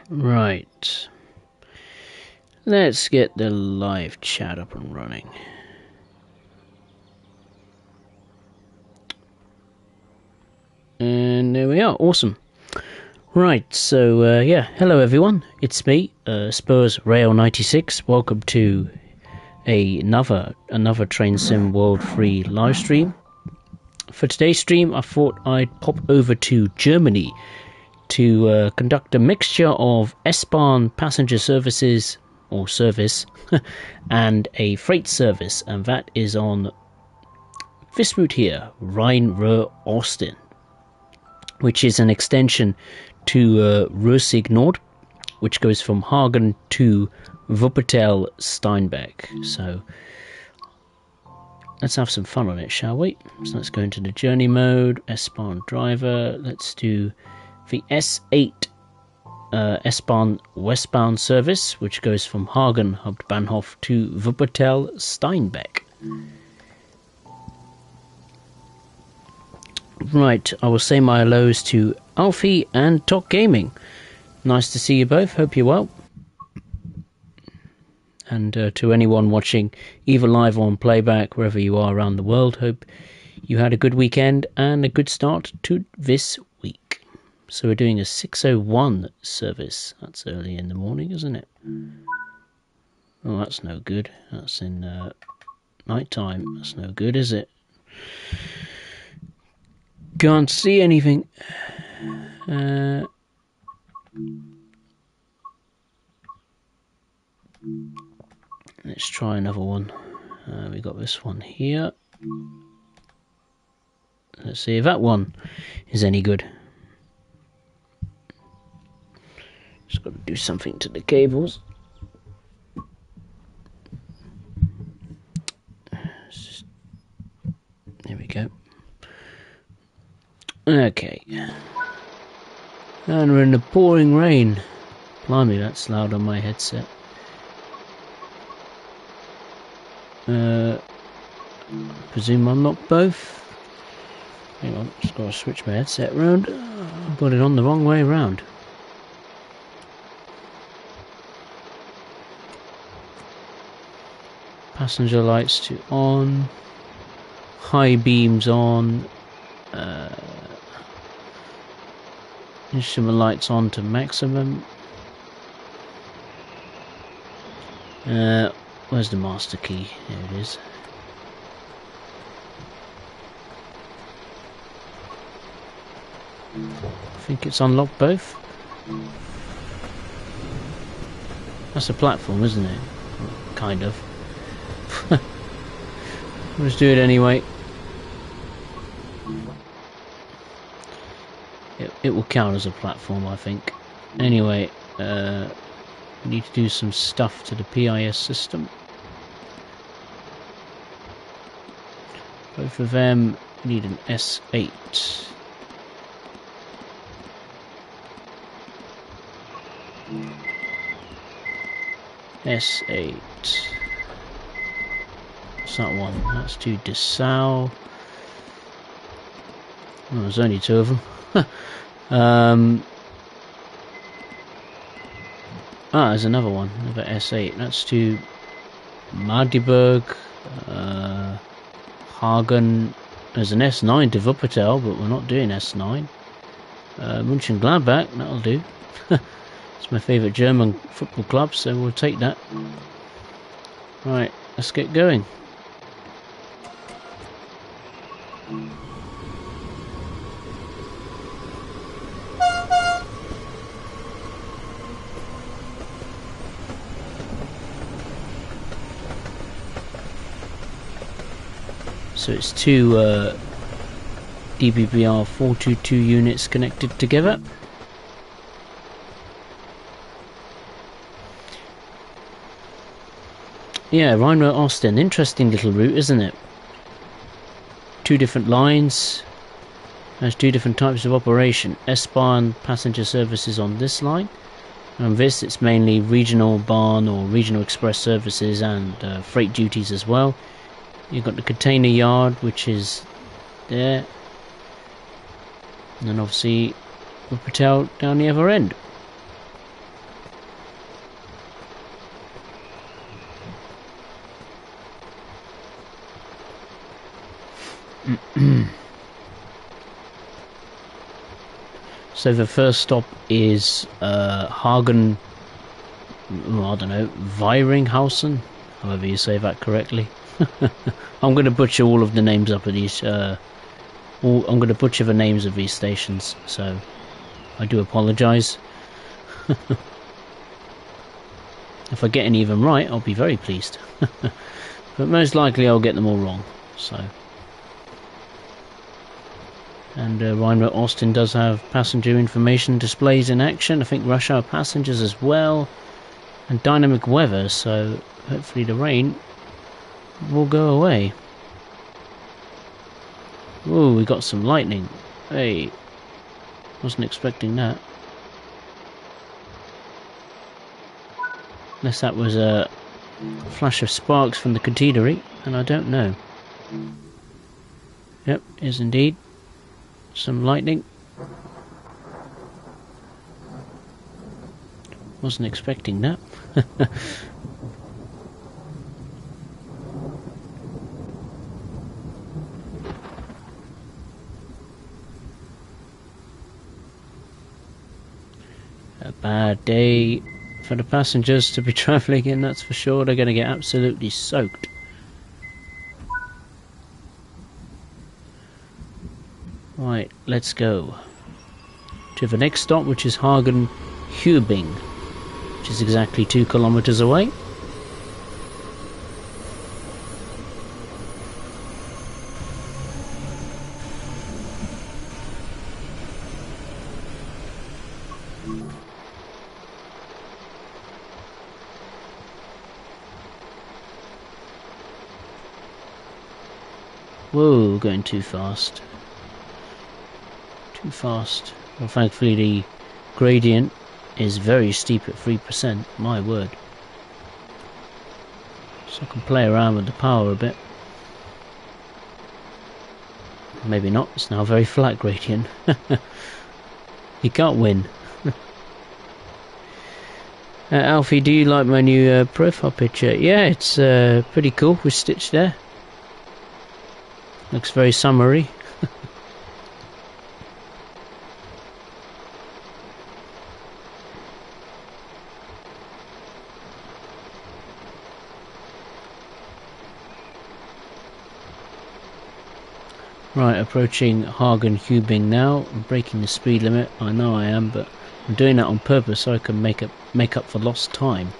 Right. Let's get the live chat up and running. And there we are. Awesome. Right, so yeah, hello everyone. It's me, Spurs Rail 96. Welcome to another Train Sim World Free live stream. For today's stream, I thought I'd pop over to Germany to conduct a mixture of S-Bahn passenger services or service and a freight service, and that is on this route here, Rhein Ruhr Osten, which is an extension to Ruhr Nord, which goes from Hagen to Wuppertal Steinbeck. So let's have some fun on it, shall we? So let's go into the journey mode, S-Bahn driver. Let's do the S8 S-Bahn westbound service, which goes from Hagen Hauptbahnhof to Wuppertal Steinbeck. Right, I will say my hellos to Alfie and Talk Gaming. Nice to see you both, hope you're well. And to anyone watching either live or on playback, wherever you are around the world, hope you had a good weekend and a good start to this week. So we're doing a 6:01 service. That's early in the morning, isn't it? Oh, that's no good. That's in night time. That's no good, is it? Can't see anything. Let's try another one. We got this one here. Let's see if that one is any good. Just got to do something to the cables. There we go. Okay. And we're in the pouring rain. Blimey, that's loud on my headset. Presume unlock both. Hang on, just got to switch my headset around. I got it on the wrong way around. Passenger lights to on. High beams on. Instrument lights on to maximum. Where's the master key? There it is. I think it's unlocked both. That's a platform, isn't it? Kind of. Let's do it anyway. It will count as a platform, I think. Anyway, we need to do some stuff to the PIS system. Both of them need an S8. S8. What's that one? That's to Dessau. Oh, there's only two of them. There's another one, another S8. That's to Magdeburg, Hagen. There's an S9 to Wuppertal, but we're not doing S9. Mönchengladbach, that'll do. It's my favourite German football club, so we'll take that. Right, let's get going. So it's two DBBR 422 units connected together. Yeah, Rhein Ruhr Osten, interesting little route, isn't it? Two different lines, has two different types of operation. S-Bahn passenger services on this line. On this, it's mainly regional Bahn or regional express services and freight duties as well. You've got the container yard, which is there. And then obviously Wuppertal down the other end. So the first stop is Hagen, I don't know, Weiringhausen, however you say that correctly. I'm going to butcher all of the names up of these. I'm going to butcher the names of these stations, so I do apologise. If I get any of them right, I'll be very pleased. But most likely I'll get them all wrong. So, and Rhein Ruhr Osten does have passenger information displays in action. I think rush hour passengers as well, and dynamic weather. So hopefully the rain will go away. Ooh, we got some lightning. Hey, wasn't expecting that. Unless that was a flash of sparks from the catenary, and I don't know. Yep, is indeed some lightning. Wasn't expecting that. A bad day for the passengers to be travelling in, that's for sure. They're going to get absolutely soaked. Right, let's go to the next stop, which is Hagen-Hubing, which is exactly 2 kilometers away. Whoa, going too fast. Too fast. Well, thankfully the gradient is very steep at 3%, my word. So I can play around with the power a bit. Maybe not, it's now a very flat gradient. You can't win. Alfie, do you like my new profile picture? Yeah, it's pretty cool with Stitch there. Looks very summery. Right, approaching Hagen-Hubing now. I'm breaking the speed limit. I know I am, but I'm doing that on purpose so I can make up for lost time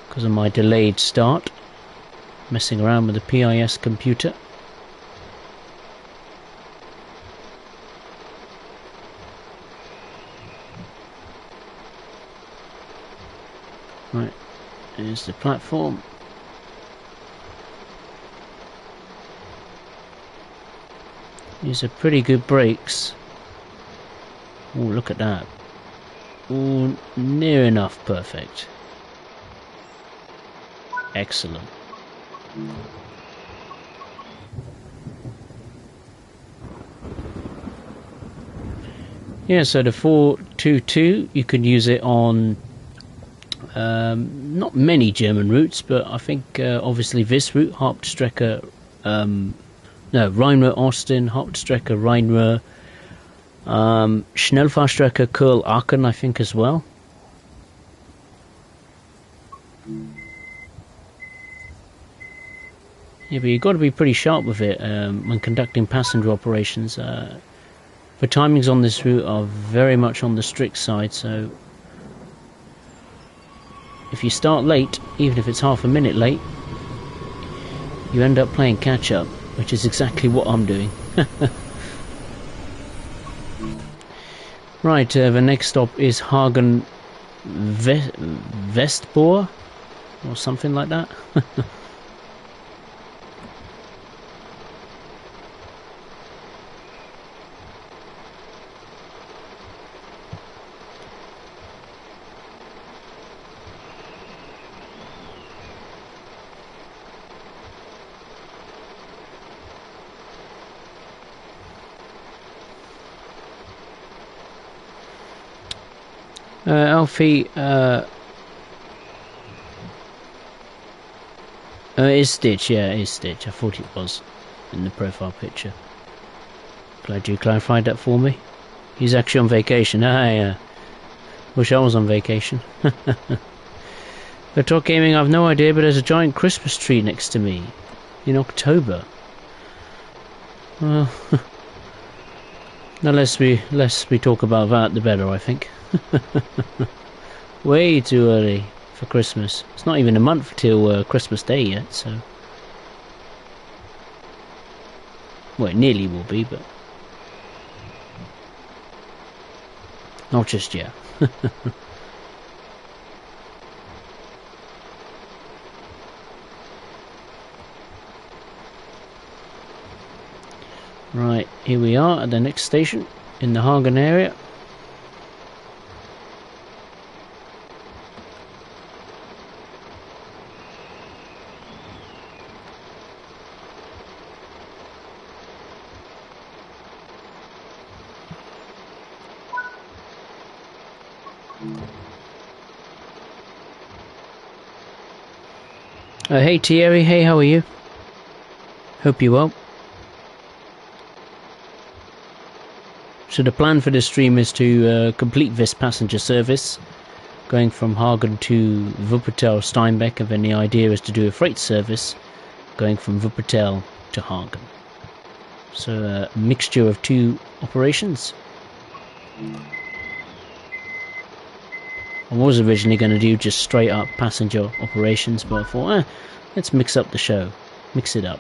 because of my delayed start. Messing around with the PIS computer. Right, here's the platform. These are pretty good brakes. Oh, look at that. Oh, near enough perfect. Excellent. Yeah, so the 422, you can use it on not many German routes, but I think obviously this route, Hauptstrecke, Rhein Ruhr Osten, Hauptstrecke Rhein Ruhr, Schnellfahrstrecke Curl-Aachen, I think as well. Yeah, but you've got to be pretty sharp with it when conducting passenger operations. The timings on this route are very much on the strict side, so if you start late, even if it's half a minute late, you end up playing catch up, which is exactly what I'm doing. Right, the next stop is Hagen Westbohr, or something like that. Alfie, it's Stitch, yeah, it's Stitch. I thought it was in the profile picture. Glad you clarified that for me. He's actually on vacation. I wish I was on vacation. For Talk Gaming, I've no idea, but there's a giant Christmas tree next to me in October. Well, the less we talk about that, the better, I think. Way too early for Christmas. It's not even a month till Christmas Day yet, so... Well, it nearly will be, but... Not just yet. Right, here we are at the next station in the Hagen area. Hey Thierry, hey, how are you? Hope you're well. So the plan for this stream is to complete this passenger service, going from Hagen to Wuppertal Steinbeck, and then the idea is to do a freight service, going from Wuppertal to Hagen. So a mixture of two operations. I was originally going to do just straight up passenger operations, but I thought, let's mix up the show, mix it up,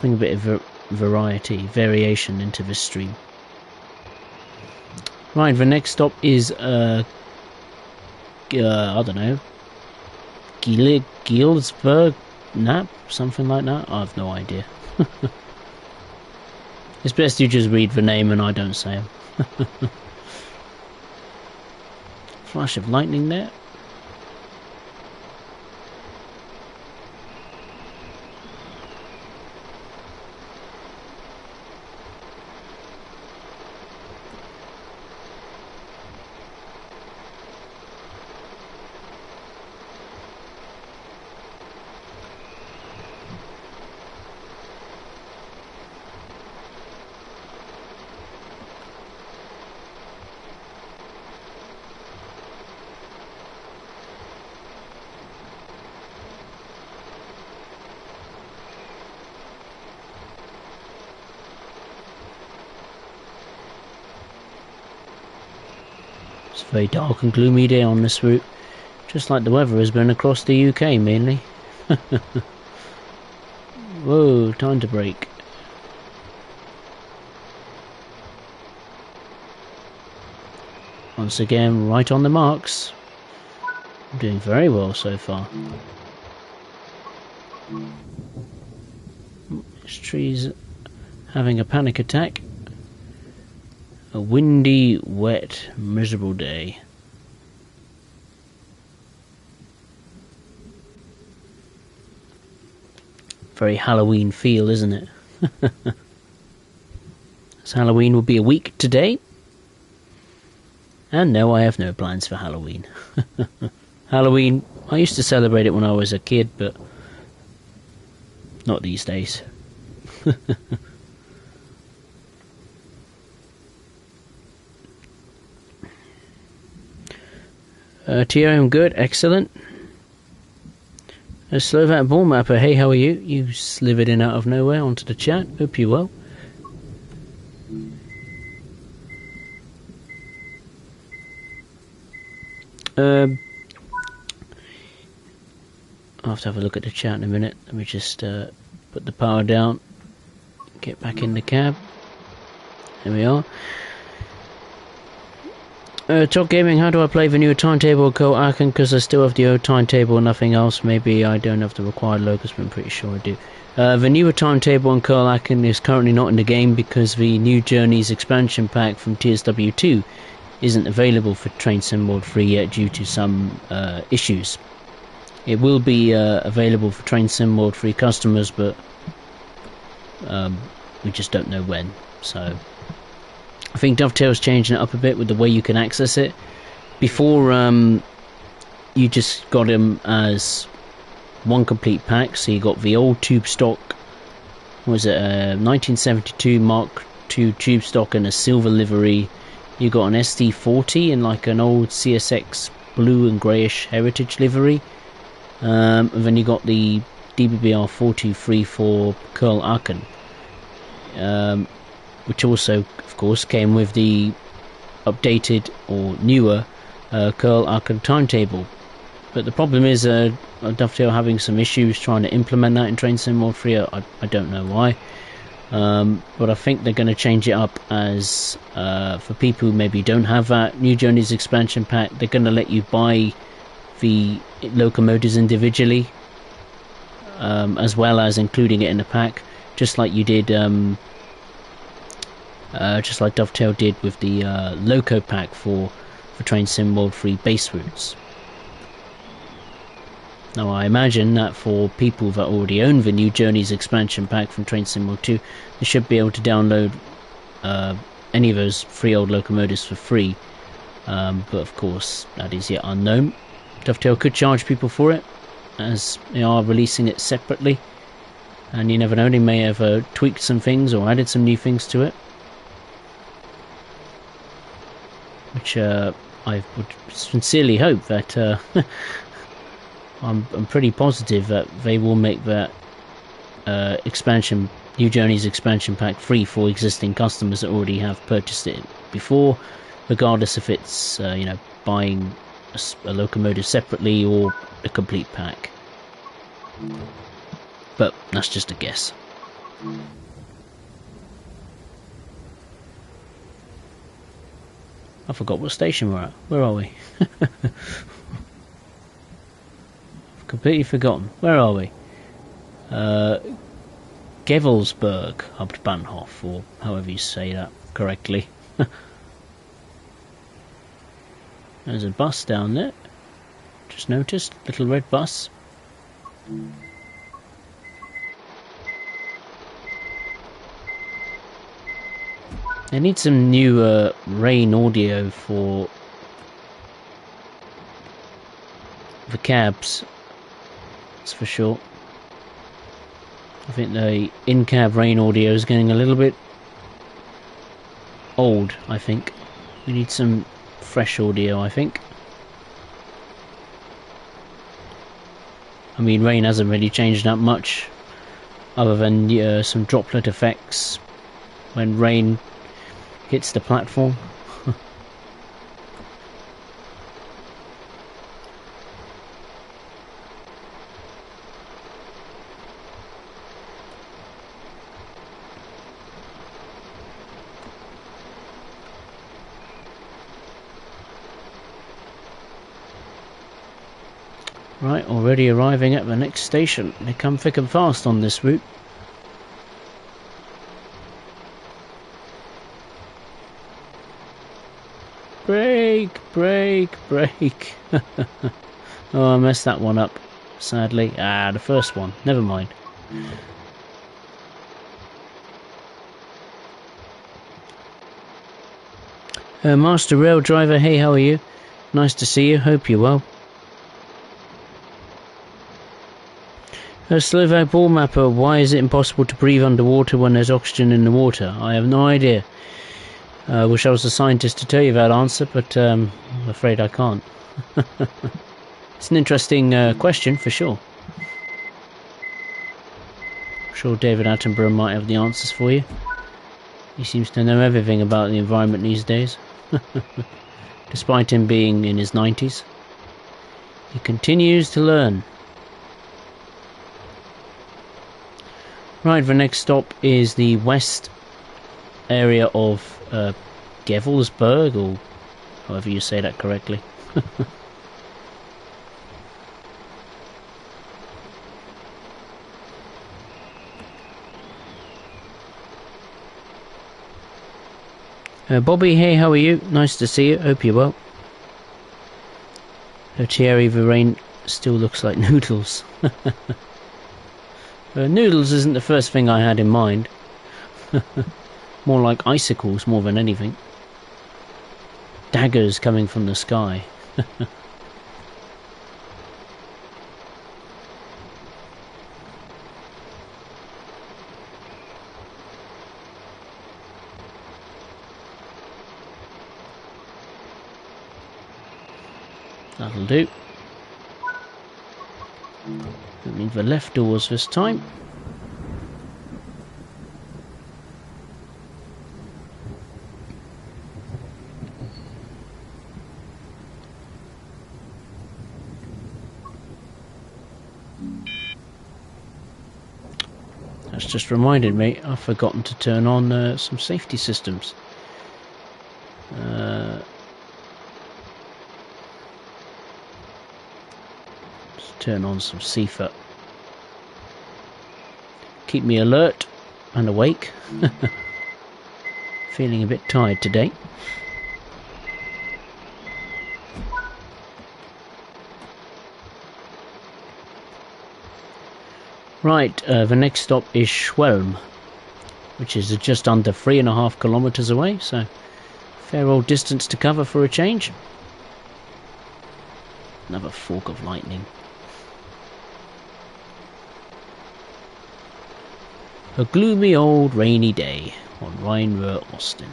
bring a bit of variation into this stream. Right, the next stop is I don't know, Gielsberg Nap, something like that. I have no idea. It's best you just read the name and I don't say them. Flash of lightning there. It's a very dark and gloomy day on this route, just like the weather has been across the UK mainly. Whoa, time to brake. Once again, right on the marks. I'm doing very well so far. This tree's having a panic attack. A windy, wet, miserable day. Very Halloween feel, isn't it? As Halloween will be a week today. And no, I have no plans for Halloween. Halloween, I used to celebrate it when I was a kid, but not these days. Thierry, I'm good, excellent. Slovak Ball Mapper, hey, how are you? You slithered in out of nowhere onto the chat, hope you're well. I'll have to have a look at the chat in a minute. Let me just put the power down, get back in the cab. There we are. Talk Gaming, how do I play the new timetable code Aachen? Because I still have the old timetable and nothing else. Maybe I don't have the required logos, but I'm pretty sure I do. The newer timetable on Curl Aachen is currently not in the game because the New Journeys expansion pack from TSW2 isn't available for Train Sim Mod 3 yet due to some issues. It will be available for Train Sim Mod 3 customers, but we just don't know when. So I think Dovetail's changing it up a bit with the way you can access it. Before, you just got them as one complete pack, so you got the old tube stock, what was it, 1972 Mark II tube stock and a silver livery. You got an SD40 in like an old CSX blue and greyish heritage livery, and then you got the DBBR 423 Curl Aachen, which also of course came with the updated or newer Curl Aachen timetable. But the problem is Dovetail having some issues trying to implement that in Train Sim World 3. I don't know why. But I think they're going to change it up as for people who maybe don't have that New Journeys expansion pack, they're going to let you buy the locomotives individually, as well as including it in the pack, just like you did, just like Dovetail did with the Loco pack for Train Sim World 3 base routes. Now I imagine that for people that already own the New Journeys expansion pack from Train Sim World 2, they should be able to download any of those free old locomotives for free, but of course that is yet unknown. Dovetail could charge people for it, as they are releasing it separately, and you never know, they may have tweaked some things or added some new things to it, which I would sincerely hope that I'm pretty positive that they will make that New Journeys expansion pack free for existing customers that already have purchased it before, regardless if it's buying a locomotive separately or a complete pack. But that's just a guess. I forgot what station we're at. Where are we? Completely forgotten. Where are we? Gevelsberg Hauptbahnhof, or however you say that correctly. There's a bus down there. Just noticed, little red bus. I need some new Rhein audio for the cabs. That's for sure. I think the in-cab Rhein audio is getting a little bit old, I think. We need some fresh audio, I think. I mean, Rhein hasn't really changed that much, other than some droplet effects when Rhein hits the platform. Right, already arriving at the next station. They come thick and fast on this route. Brake, brake, brake. Oh, I messed that one up, sadly. The first one. Never mind. Master Rail Driver, hey, how are you? Nice to see you. Hope you're well. Slovak ball mapper, why is it impossible to breathe underwater when there's oxygen in the water? I have no idea. I wish I was a scientist to tell you that answer, but I'm afraid I can't. It's an interesting question, for sure. I'm sure David Attenborough might have the answers for you. He seems to know everything about the environment these days. Despite him being in his 90s. He continues to learn. Right, the next stop is the west area of Gevelsberg, or however you say that correctly. Bobby, hey, how are you? Nice to see you. Hope you're well. Thierry Verrain still looks like Noodles. Noodles isn't the first thing I had in mind. More like icicles more than anything. Daggers coming from the sky. That'll do. Opening the left doors this time. That's just reminded me, I've forgotten to turn on some safety systems. Let's turn on some CFA. Keep me alert and awake. Feeling a bit tired today. Right, the next stop is Schwelm, which is just under 3.5 kilometers away, so fair old distance to cover for a change. Another fork of lightning. A gloomy old rainy day on Rhein Ruhr Osten.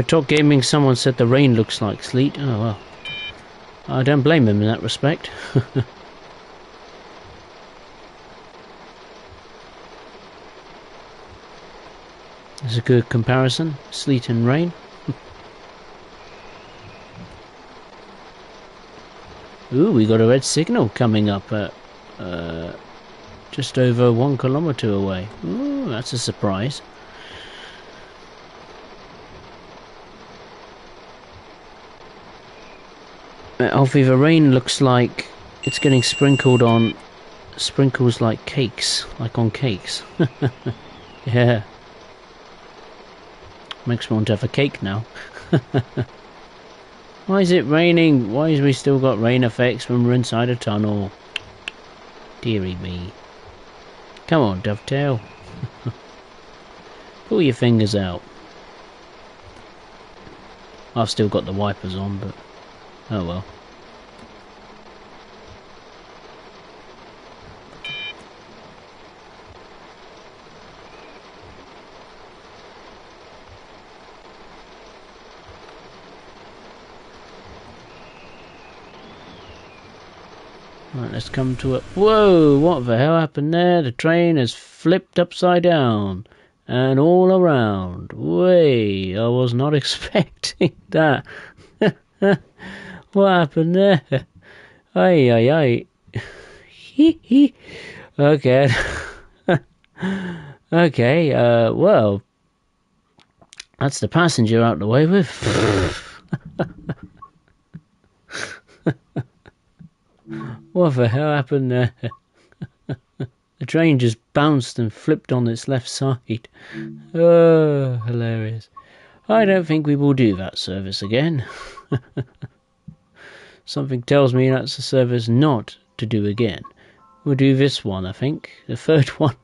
Top Gaming, someone said the rain looks like sleet. Oh well, I don't blame him in that respect. It's a good comparison, sleet and rain. Ooh, we got a red signal coming up at just over 1 kilometer away. Ooh, that's a surprise. Alfie, the rain looks like it's getting sprinkled on sprinkles like cakes, like on cakes. Yeah. Makes me want to have a cake now. Why is it raining? Why is we still got rain effects when we're inside a tunnel? Dearie me. Come on, Dovetail. Pull your fingers out. I've still got the wipers on, but oh well. Right, let's come to it. Whoa, what the hell happened there? The train has flipped upside down and all around. Way, I was not expecting that. What happened there? Ay, ay, ay. Okay. Okay, well, that's the passenger out the way with. What the hell happened there? The train just bounced and flipped on its left side. Oh, hilarious. I don't think we will do that service again. Something tells me that's a service not to do again. We'll do this one, I think. The third one.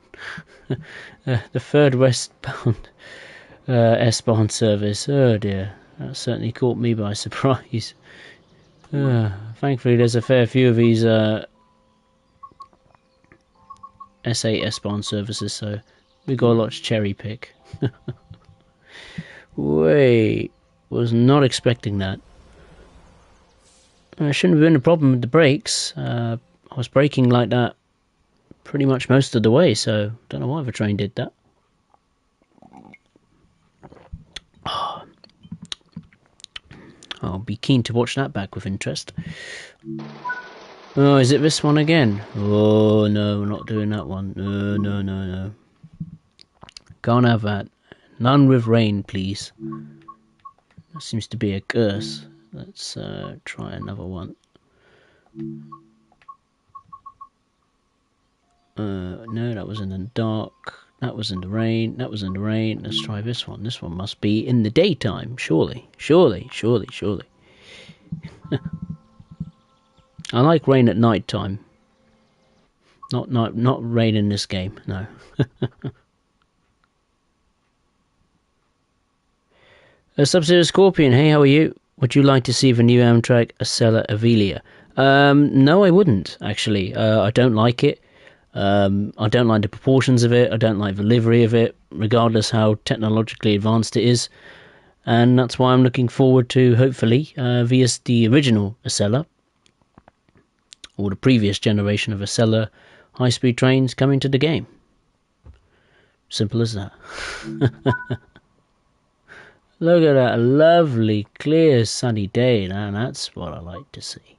The third westbound S-Bahn service. Oh dear. That certainly caught me by surprise. Thankfully there's a fair few of these SA S-Bahn services, so we got a lot to cherry pick. Wait, was not expecting that. Shouldn't have been a problem with the brakes. I was braking like that pretty much most of the way, so don't know why the train did that. I'll be keen to watch that back with interest. Oh, is it this one again? Oh no, we're not doing that one. No. Can't have that. None with rain, please. That seems to be a curse. Let's try another one. No, that was in the dark. That was in the rain. That was in the rain. Let's try this one. This one must be in the daytime. Surely. I like rain at night time. Not rain in this game, no. Sub-Zero Scorpion, hey, how are you? Would you like to see the new Amtrak Acela Avelia? No, I wouldn't, actually. I don't like it. I don't like the proportions of it. I don't like the livery of it, regardless how technologically advanced it is. And that's why I'm looking forward to, hopefully, the original Acela, or the previous generation of Acela high-speed trains coming to the game. Simple as that. Look at that lovely, clear, sunny day. Now that's what I like to see.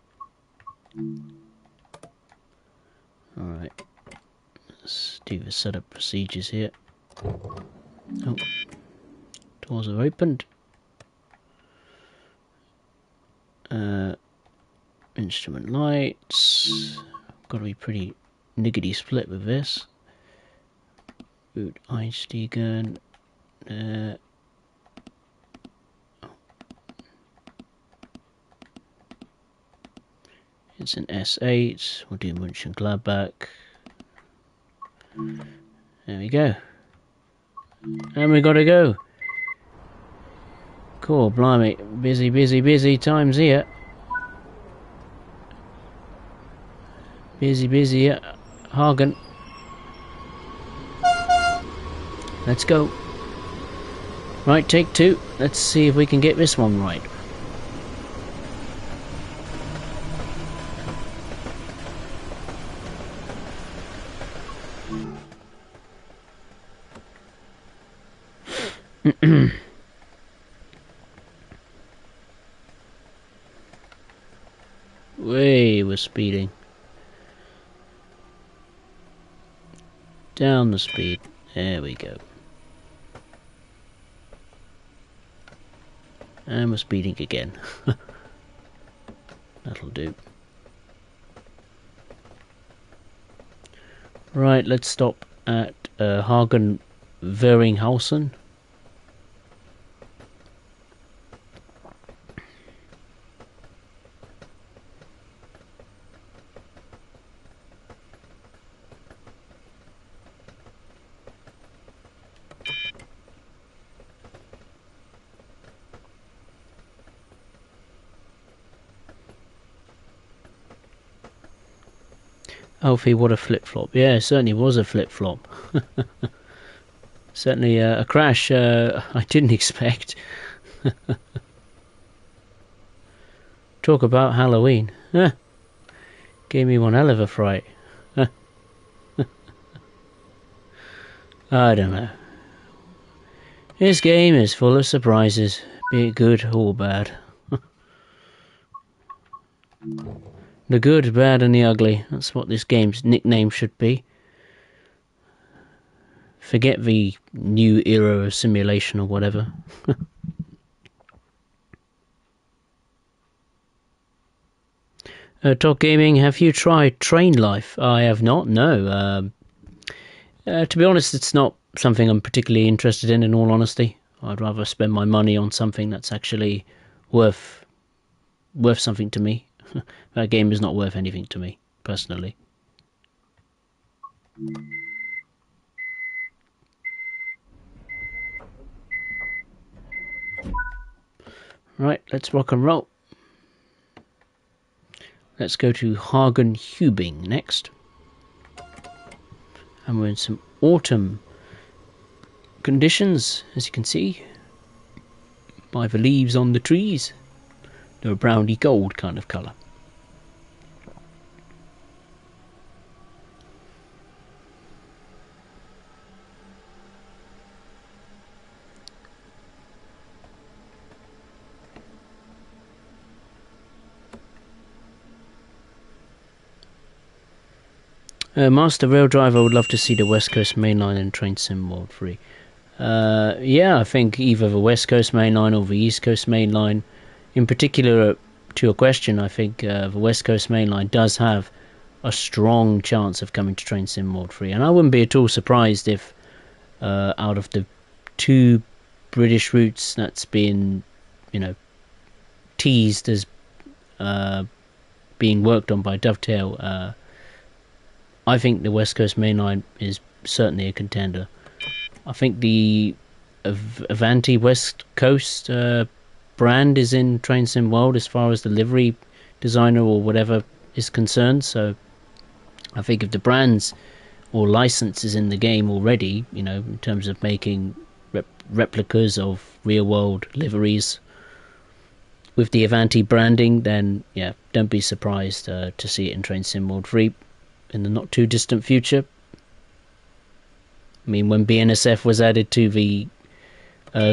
Alright. Let's do the setup procedures here. Oh. Doors are opened. Instrument lights. Got to be pretty niggity split with this. Boot Einstiegen. It's an S8. We'll do Mönchengladbach. There we go. And we gotta go. Cool, blimey. Busy times here. Busy at Hagen. Let's go. Right, take two. Let's see if we can get this one right. Way we're speeding. Down the speed. There we go. And we're speeding again. That'll do. Right, let's stop at Hagen Veringhausen. Alfie, what a flip-flop. Yeah, it certainly was a flip-flop. Certainly a crash I didn't expect. Talk about Halloween. Gave me one hell of a fright. I don't know. This game is full of surprises, be it good or bad. The good, bad and the ugly. That's what this game's nickname should be. Forget the new era of simulation or whatever. Talk Gaming, have you tried Train Life? I have not, no. To be honest, it's not something I'm particularly interested in all honesty. I'd rather spend my money on something that's actually worth something to me. That game is not worth anything to me, personally. Right, let's rock and roll. Let's go to Hagen-Hubing next. And we're in some autumn conditions, as you can see, by the leaves on the trees. They're a browny gold kind of colour. Master Rail Driver, I would love to see the West Coast Main Line in Train Sim World 3. Yeah, I think either the West Coast Main Line or the East Coast Main Line. In particular, to your question, I think the West Coast Main Line does have a strong chance of coming to Train Sim World 3. And I wouldn't be at all surprised if out of the two British routes that's been, teased as being worked on by Dovetail, I think the West Coast Main Line is certainly a contender. I think the Avanti West Coast brand is in Train Sim World as far as the livery designer or whatever is concerned. So I think if the brands or license is in the game already, you know, in terms of making replicas of real world liveries with the Avanti branding, then yeah, don't be surprised to see it in Train Sim World 3 in the not too distant future. I mean, when BNSF was added to the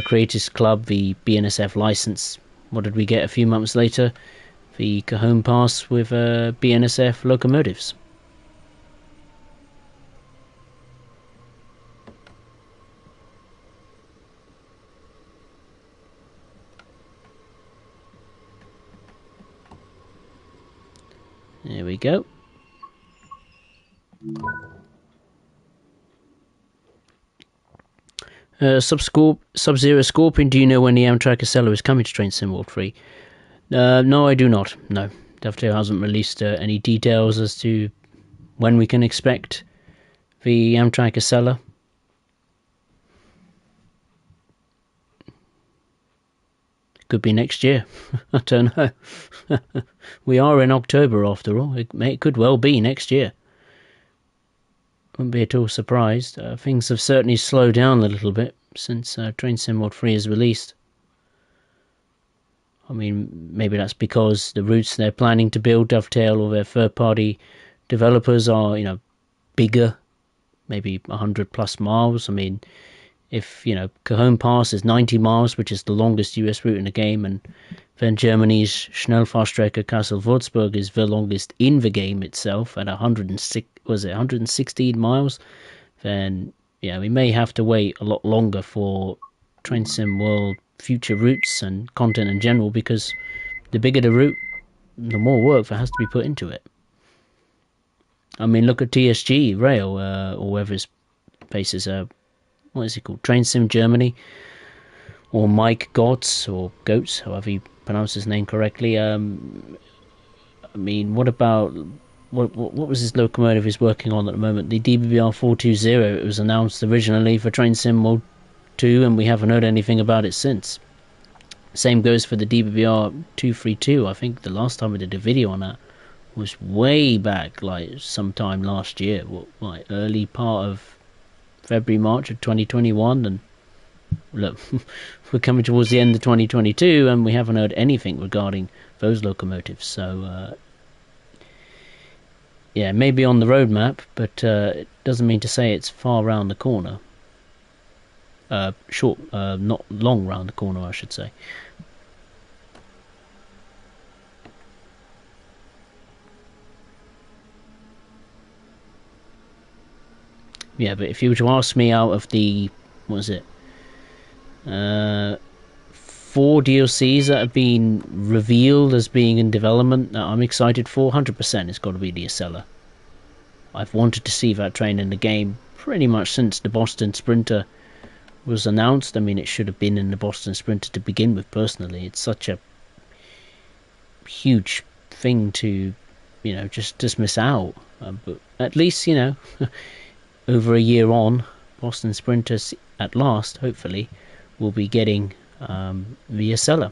Creators Club, the BNSF license, what did we get a few months later? The Cajon Pass with BNSF locomotives. There we go. Sub-Zero Scorpion, do you know when the Amtrak Acela is coming to Train Sim World 3? No, I do not. No. Dovetail hasn't released any details as to when we can expect the Amtrak Acela. Could be next year. I don't know. We are in October after all. It could well be next year. Wouldn't be at all surprised. Things have certainly slowed down a little bit since Train Sim World 3 is released. I mean, maybe that's because the routes they're planning to build, Dovetail or their third-party developers, are, you know, bigger, maybe 100 plus miles. I mean, if, you know, Cajon Pass is 90 miles, which is the longest US route in the game, and then Germany's Schnellfahrstrecke Kassel-Würzburg is the longest in the game itself at 116 miles, then yeah, we may have to wait a lot longer for Train Sim World future routes and content in general, because the bigger the route, the more work that has to be put into it. I mean, look at TSG Rail, or whatever his place is, what is it called? Train Sim Germany, or Mike Gotts, or Goats, however you pronounce his name correctly. I mean, what about, what was his locomotive he's working on at the moment? The DBR 420, it was announced originally for Train Sim World 2, and we haven't heard anything about it since. Same goes for the DBR 232. I think the last time we did a video on that was way back, like sometime last year, like early part of February, March of 2021, and look, we're coming towards the end of 2022 and we haven't heard anything regarding those locomotives. So yeah, maybe on the roadmap, but it doesn't mean to say it's far round the corner. Short, not long round the corner, I should say. Yeah, but if you were to ask me, out of the, what was it, 4 DLCs that have been revealed as being in development that I'm excited for, 100% it's got to be the Acela. I've wanted to see that train in the game pretty much since the Boston Sprinter was announced. I mean, it should have been in the Boston Sprinter to begin with, personally. It's such a huge thing to, you know, just miss out. But at least, you know, over a year on, Boston Sprinters at last, hopefully, will be getting the Acela.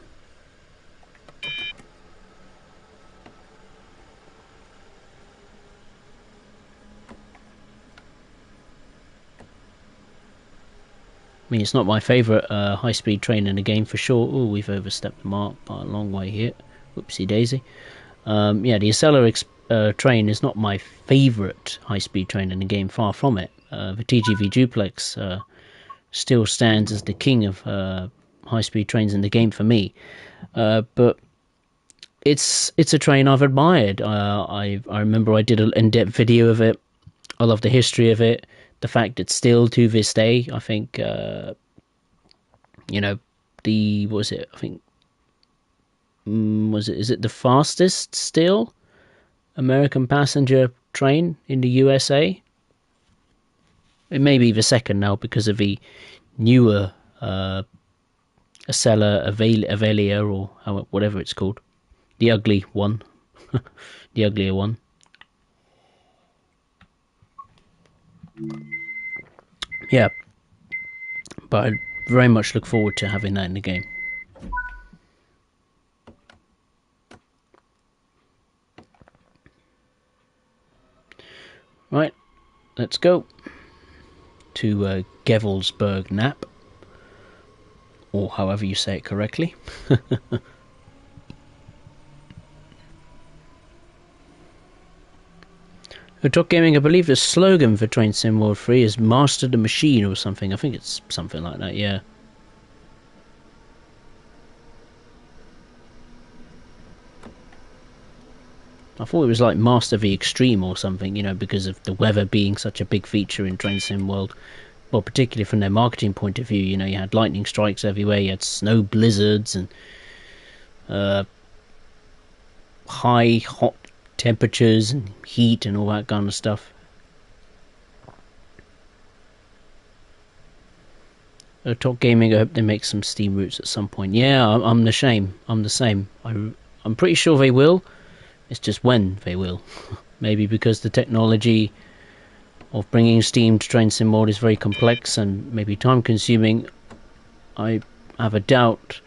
I mean, it's not my favourite high-speed train in the game for sure. Oh, we've overstepped the mark by a long way here. Whoopsie daisy. Yeah, the Acela train is not my favourite high-speed train in the game, far from it. The TGV Duplex still stands as the king of high-speed trains in the game for me. But it's a train I've admired. I remember I did an in-depth video of it. I love the history of it. The fact it's still, to this day, I think, you know, what was it? I think, is it the fastest still American passenger train in the USA? It may be the second now because of the newer Acela Avelia, or whatever it's called. The ugly one. The uglier one. Yeah, but I very much look forward to having that in the game. Right, let's go to Gevelsberg Nap, or however you say it correctly. Talk Gaming, I believe the slogan for Train Sim World 3 is Master the Machine or something. I think it's something like that, yeah. I thought it was like Master the Extreme or something, you know, because of the weather being such a big feature in Train Sim World. Well, particularly from their marketing point of view, you know, you had lightning strikes everywhere, you had snow blizzards and high hot temperatures and heat and all that kind of stuff. Talk Gaming, I hope they make some Steam routes at some point. Yeah, I'm the same. I'm the same. I'm pretty sure they will. It's just when they will. Maybe because the technology of bringing Steam to Train Sim World is very complex and maybe time consuming. I have a doubt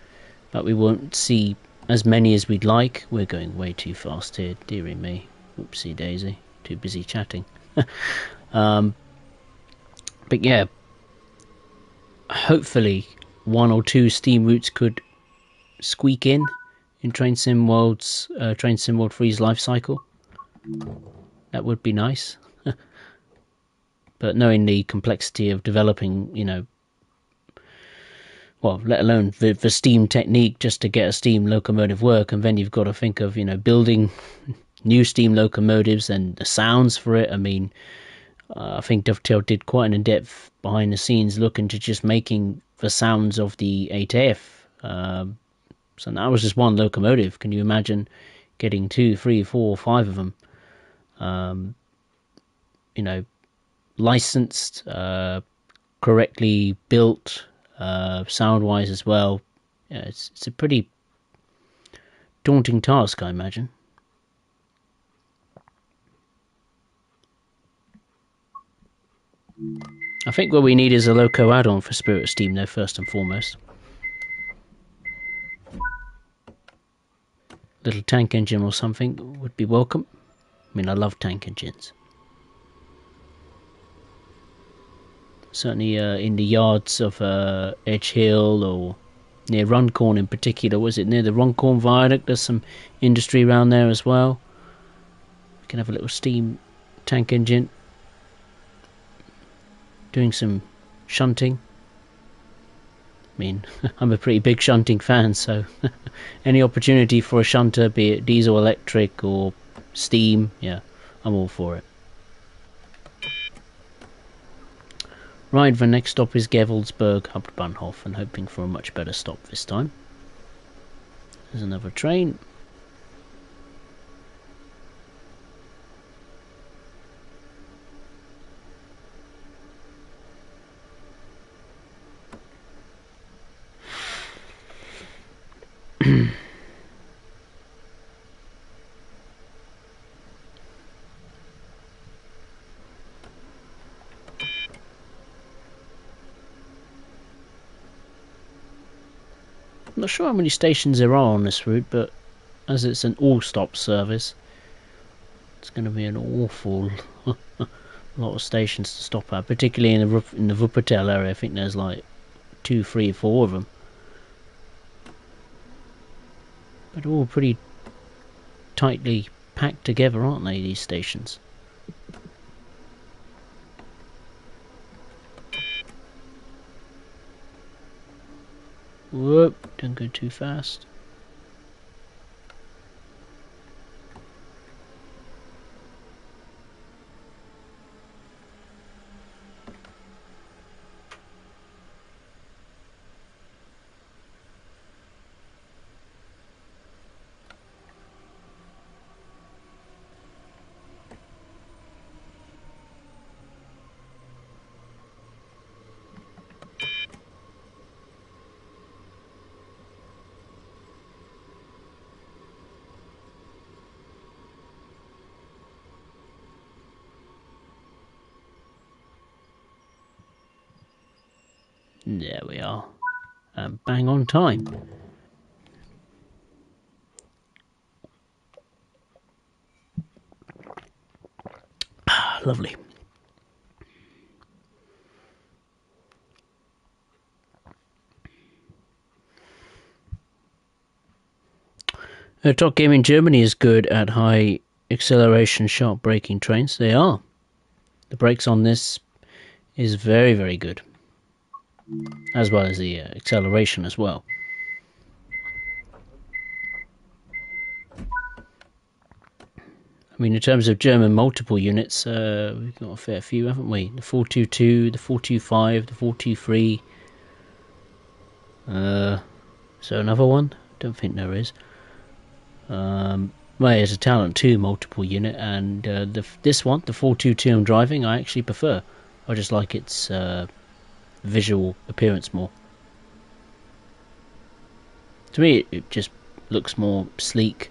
that we won't see as many as we'd like. We're going way too fast here, dearie me. Oopsie daisy. Too busy chatting. But yeah, hopefully one or two Steam routes could squeak in Train Sim World's Train Sim World 3's life cycle. That would be nice. But knowing the complexity of developing, you know, well, let alone the steam technique just to get a steam locomotive work, and then you've got to think of, you know, building new steam locomotives and the sounds for it. I mean, I think Dovetail did quite an in-depth behind-the-scenes look into just making the sounds of the 8F. So that was just one locomotive. Can you imagine getting 2, 3, 4, 5 of them? You know, licensed, correctly built, sound-wise as well. Yeah, it's a pretty daunting task, I imagine. I think what we need is a loco add-on for Spirit of Steam, though, first and foremost. Little tank engine or something would be welcome. I mean, I love tank engines. Certainly in the yards of Edge Hill or near Runcorn in particular. Was it near the Runcorn Viaduct? There's some industry around there as well. We can have a little steam tank engine doing some shunting. I mean, I'm a pretty big shunting fan, so any opportunity for a shunter, be it diesel, electric or steam, yeah, I'm all for it. Right, the next stop is Gevelsberg Hauptbahnhof, and hoping for a much better stop this time. There's another train. I'm not sure how many stations there are on this route, but as it's an all-stop service, it's going to be an awful lot of stations to stop at, particularly in the Wuppertal area. I think there's like 2, 3, 4 of them. But they're all pretty tightly packed together, aren't they, these stations? Whoop, don't go too fast. There we are. And bang on time. Lovely. Top Game in Germany is good at high acceleration, sharp braking trains. They are. The brakes on this is very, very good. As well as the acceleration as well. I mean, in terms of German multiple units, we've got a fair few, haven't we? The 422, the 425, the 423. So another one? Don't think there is. Well, there's a Talent 2 multiple unit, and this one, the 422 I'm driving, I actually prefer. I just like its visual appearance more. To me, it just looks more sleek.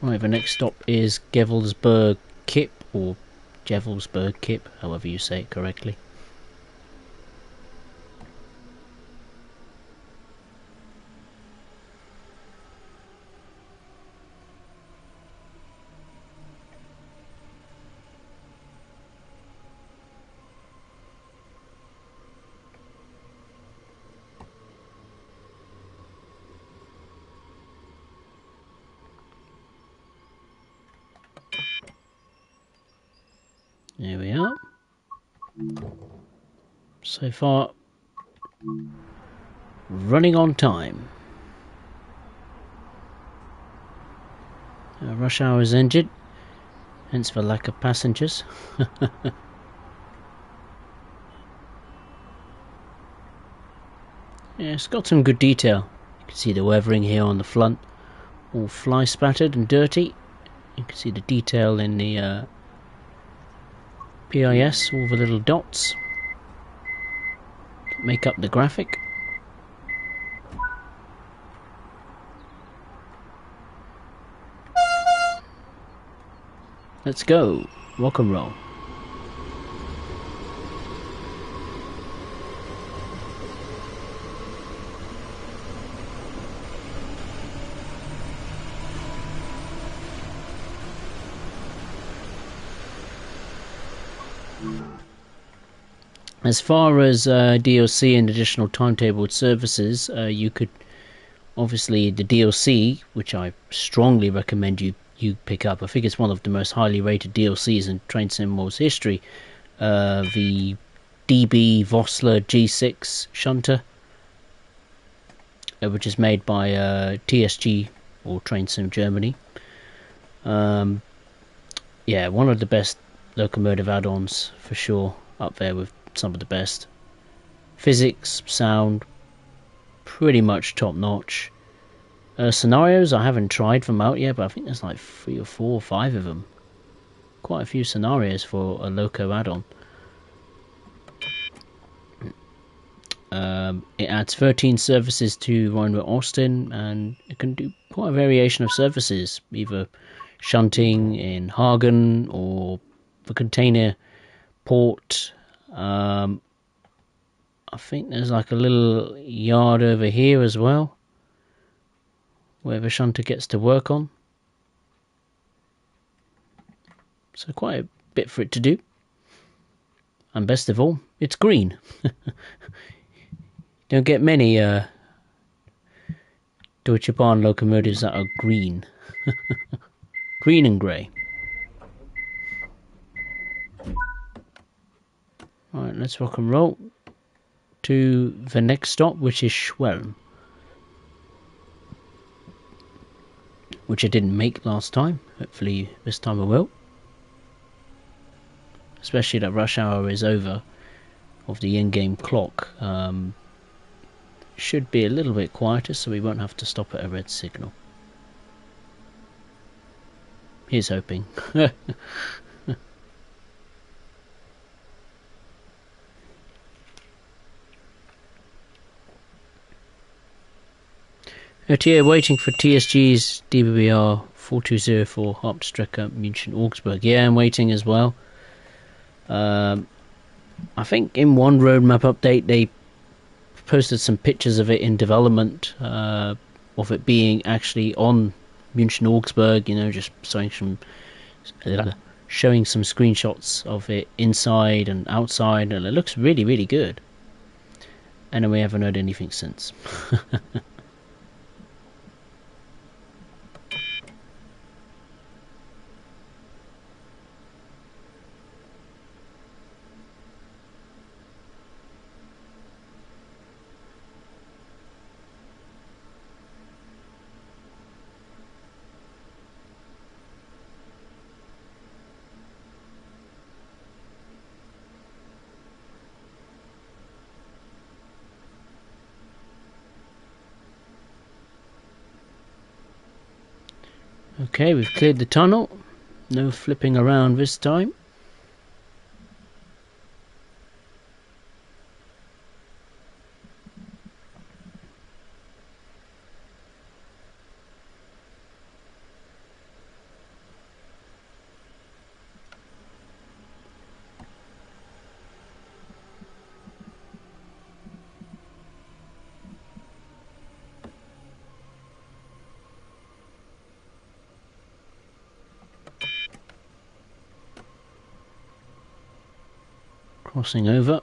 Right, the next stop is Gevelsberg Kip, or Gevelsberg Kip, however you say it correctly. There we are. So far, running on time. Rush hour is ended, hence the lack of passengers. Yeah, it's got some good detail. You can see the weathering here on the front, all fly spattered and dirty. You can see the detail in the PIS, all the little dots that make up the graphic. Let's go, rock and roll. As far as DLC and additional timetabled services, you could obviously the DLC, which I strongly recommend you pick up. I think it's one of the most highly rated DLCs in Train Sim World's history. The DB Vossler G6 shunter, which is made by TSG or Train Sim Germany. Yeah, one of the best locomotive add-ons for sure, up there with some of the best. Physics, sound, pretty much top notch. Scenarios, I haven't tried them out yet, but I think there's like 3 or 4 or 5 of them. Quite a few scenarios for a loco add-on. It adds 13 services to Rhein Ruhr Osten, and it can do quite a variation of services, either shunting in Hagen or the container port. I think there's like a little yard over here as well, where the shunter gets to work on. So quite a bit for it to do. And best of all, it's green. Don't get many Deutsche Bahn locomotives that are green. Green and grey. Alright, let's rock and roll to the next stop, which is Schwelm, which I didn't make last time. Hopefully this time I will. Especially that rush hour is over of the in-game clock. Should be a little bit quieter, so we won't have to stop at a red signal. Here's hoping. Here, waiting for TSG's DBR 4204 Hauptstrecke München Augsburg. Yeah, I'm waiting as well. I think in one roadmap update they posted some pictures of it in development, of it being actually on München Augsburg, you know, just showing some screenshots of it inside and outside, and it looks really, really good. And then we haven't heard anything since. Okay, we've cleared the tunnel. No flipping around this time. Crossing over.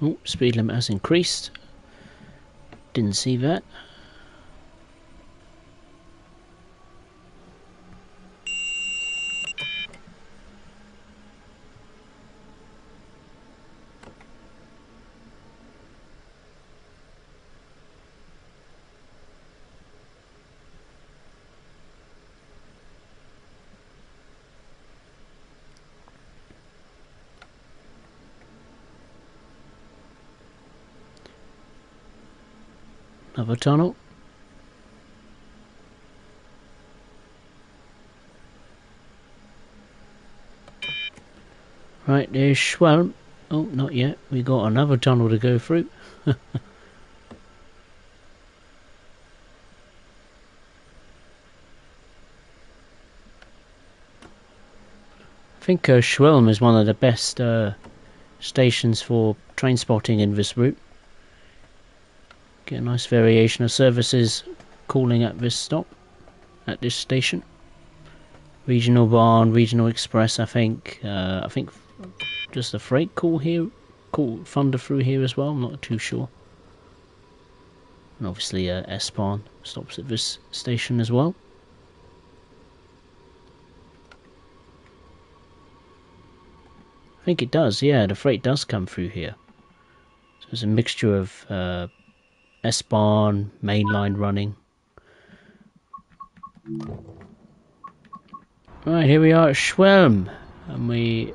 Oh, speed limit has increased. Didn't see that. Another tunnel. Right, there's Schwelm. Oh, not yet. We got another tunnel to go through. I think Schwelm is one of the best stations for train spotting in this route. Get a nice variation of services calling at this stop, at this station. Regional Bahn, Regional Express, I think just a freight call here, thunder through here as well, I'm not too sure. And obviously S-Bahn stops at this station as well. I think it does, yeah, the freight does come through here. So there's a mixture of S-Bahn, mainline running. Right, here we are at Schwelm, and we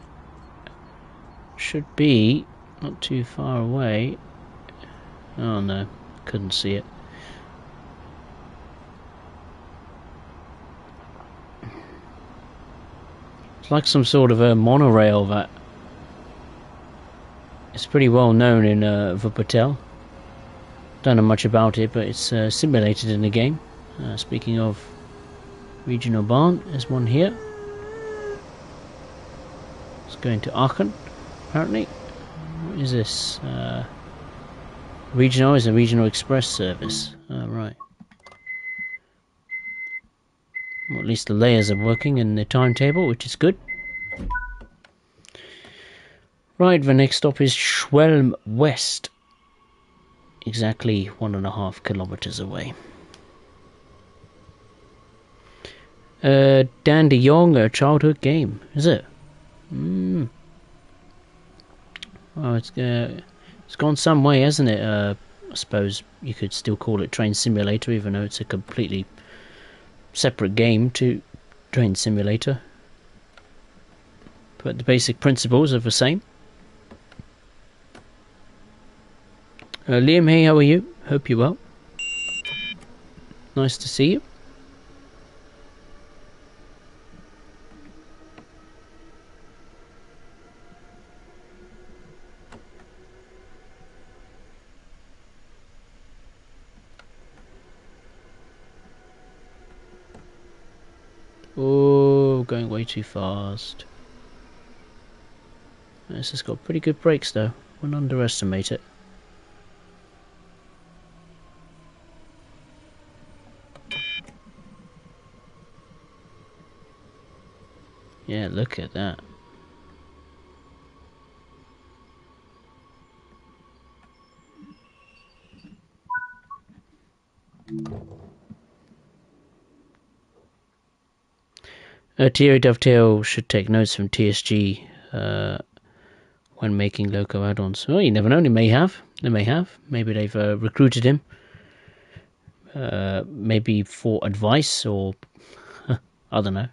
should be not too far away. Oh no, couldn't see it. It's like some sort of a monorail that is pretty well known in Wuppertal. Don't know much about it, but it's simulated in the game. Speaking of Regional Bahn, there's one here. It's going to Aachen, apparently. What is this? Regional is a Regional Express service. Oh, right. Well, at least the layers are working in the timetable, which is good. Right, the next stop is Schwelm West. Exactly 1.5 kilometers away. Dan de Jong, a childhood game, is it? Oh, it's gone some way, hasn't it? I suppose you could still call it Train Simulator, even though it's a completely separate game to Train Simulator. But the basic principles are the same. Liam, hey, how are you? Hope you're well. Nice to see you. Oh, going way too fast. This has got pretty good brakes though. Wouldn't underestimate it. Yeah, look at that. TO Dovetail should take notes from TSG when making loco add-ons. Well, you never know, they may have. They may have. Maybe they've recruited him. Maybe for advice or... I don't know.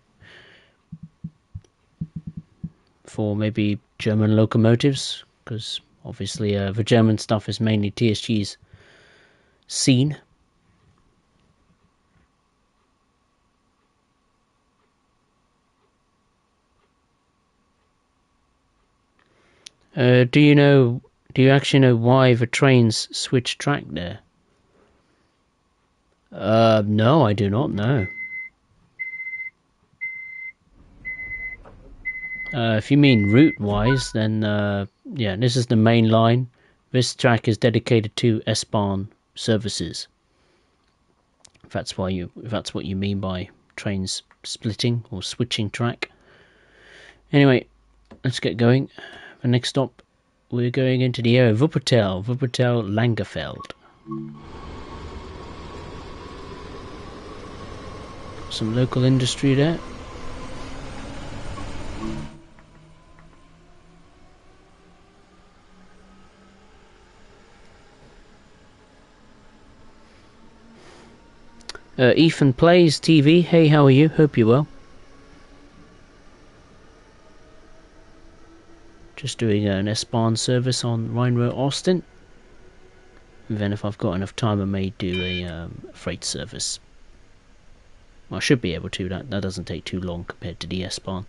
For maybe German locomotives, because obviously the German stuff is mainly TSG's scene. Do you actually know why the trains switch track there? No, I do not know. If you mean route-wise, then yeah, this is the main line. This track is dedicated to S-Bahn services. If that's what you mean by trains splitting or switching track. Anyway, let's get going. The next stop, we're going into the area of Wuppertal Langerfeld. Some local industry there. Ethan Plays TV, hey, how are you? Hope you're well. Just doing an S-Bahn service on Rhein Ruhr Osten. And then if I've got enough time, I may do a freight service. Well, I should be able to. That doesn't take too long compared to the S-Bahn.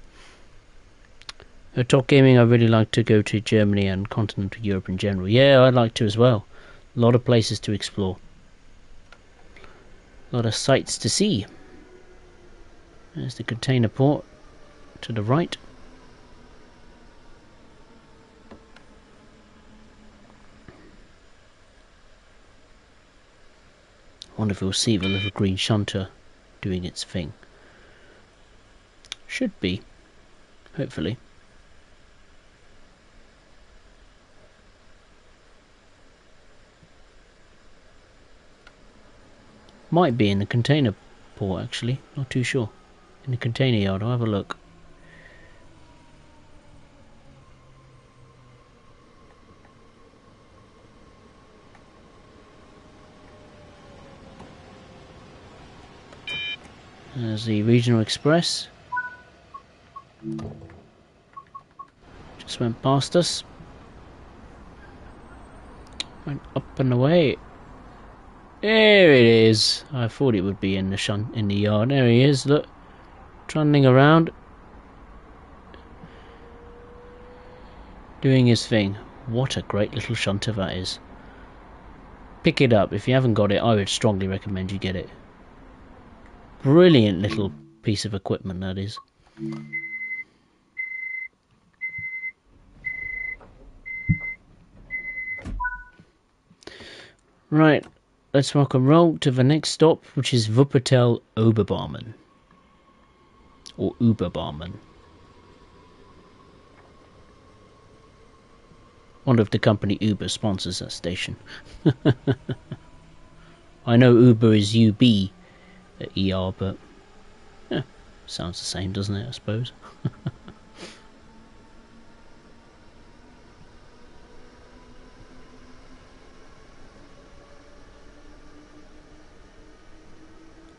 Talk Gaming, I really like to go to Germany and continental Europe in general. Yeah, I'd like to as well. A lot of places to explore. A lot of sights to see. There's the container port to the right. Wonder if we'll see the little green shunter doing its thing. Should be, hopefully. Might be in the container port actually, not too sure. In the container yard, I'll have a look. There's the Regional Express. Just went past us. Went up and away. There it is. I thought it would be in the yard. There he is. Look, trundling around, doing his thing. What a great little shunter that is. Pick it up. If you haven't got it, I would strongly recommend you get it. Brilliant little piece of equipment that is. Right, let's rock and roll to the next stop, which is Wuppertal Oberbarmen. Or Uberbarmen. Wonder if the company Uber sponsors that station. I know Uber is UB ER, but yeah, sounds the same, doesn't it, I suppose?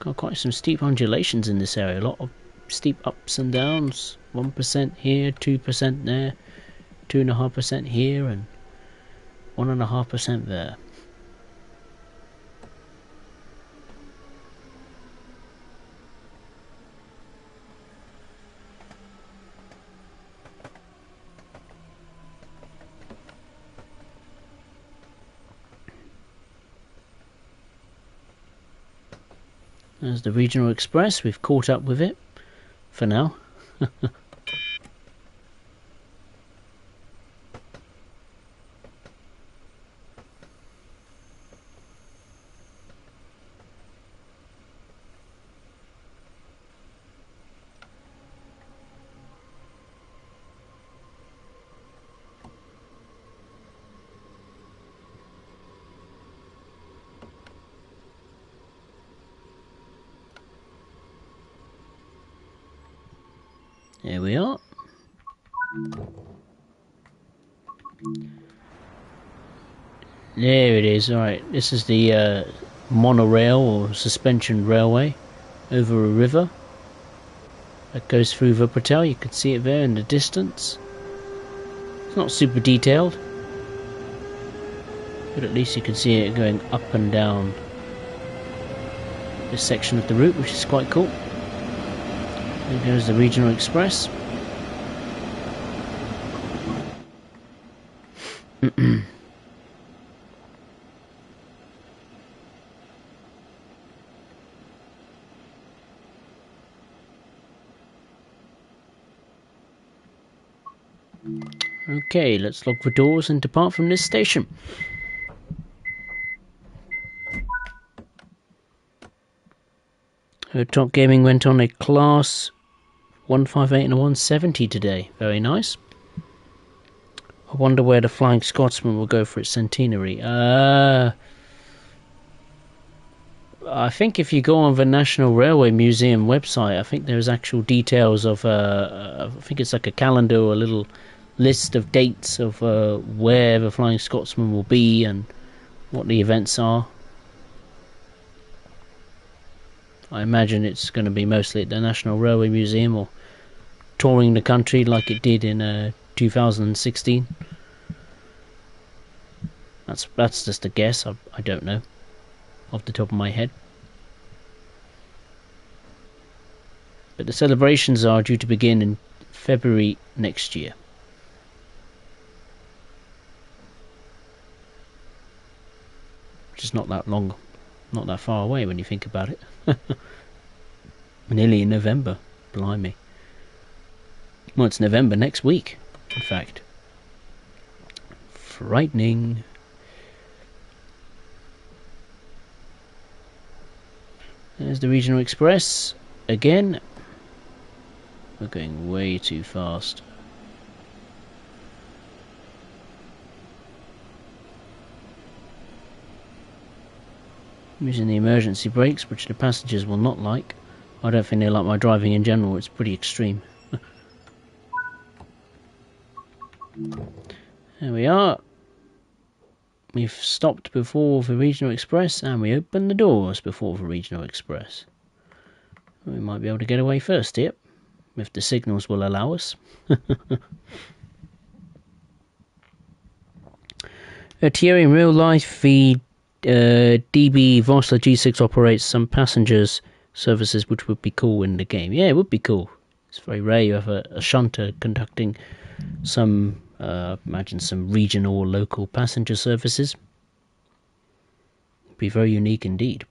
Got quite some steep undulations in this area, a lot of steep ups and downs. 1% here, 2% there, 2.5% here, and 1.5% there. There's the regional express. We've caught up with it for now. Here we are. There it is. Alright, this is the monorail or suspension railway over a river that goes through Wuppertal. You can see it there in the distance. It's not super detailed, but at least you can see it going up and down this section of the route, which is quite cool. There goes the regional express. Okay, let's lock the doors and depart from this station. Top Gaming went on a class 158 and a 170 today. Very nice. I wonder where the Flying Scotsman will go for its centenary. I think if you go on the National Railway Museum website, I think there's actual details of, I think it's like a calendar or a little list of dates of where the Flying Scotsman will be and what the events are. I imagine it's going to be mostly at the National Railway Museum or touring the country like it did in 2016. That's just a guess. I don't know off the top of my head. But the celebrations are due to begin in February next year. Which is not that long, not that far away when you think about it. Nearly in November. Blimey. Well, it's November next week, in fact. Frightening. There's the regional express. Again. We're going way too fast. Using the emergency brakes, which the passengers will not like. I don't think they like my driving in general, it's pretty extreme. There we are. We've stopped before the regional express and we opened the doors before the regional express. We might be able to get away first here, if the signals will allow us. Thierry, in real life, the DB Vossler G6 operates some passengers services, which would be cool in the game. Yeah, it would be cool. It's very rare you have a shunter conducting some, imagine some regional or local passenger services. It'd be very unique indeed.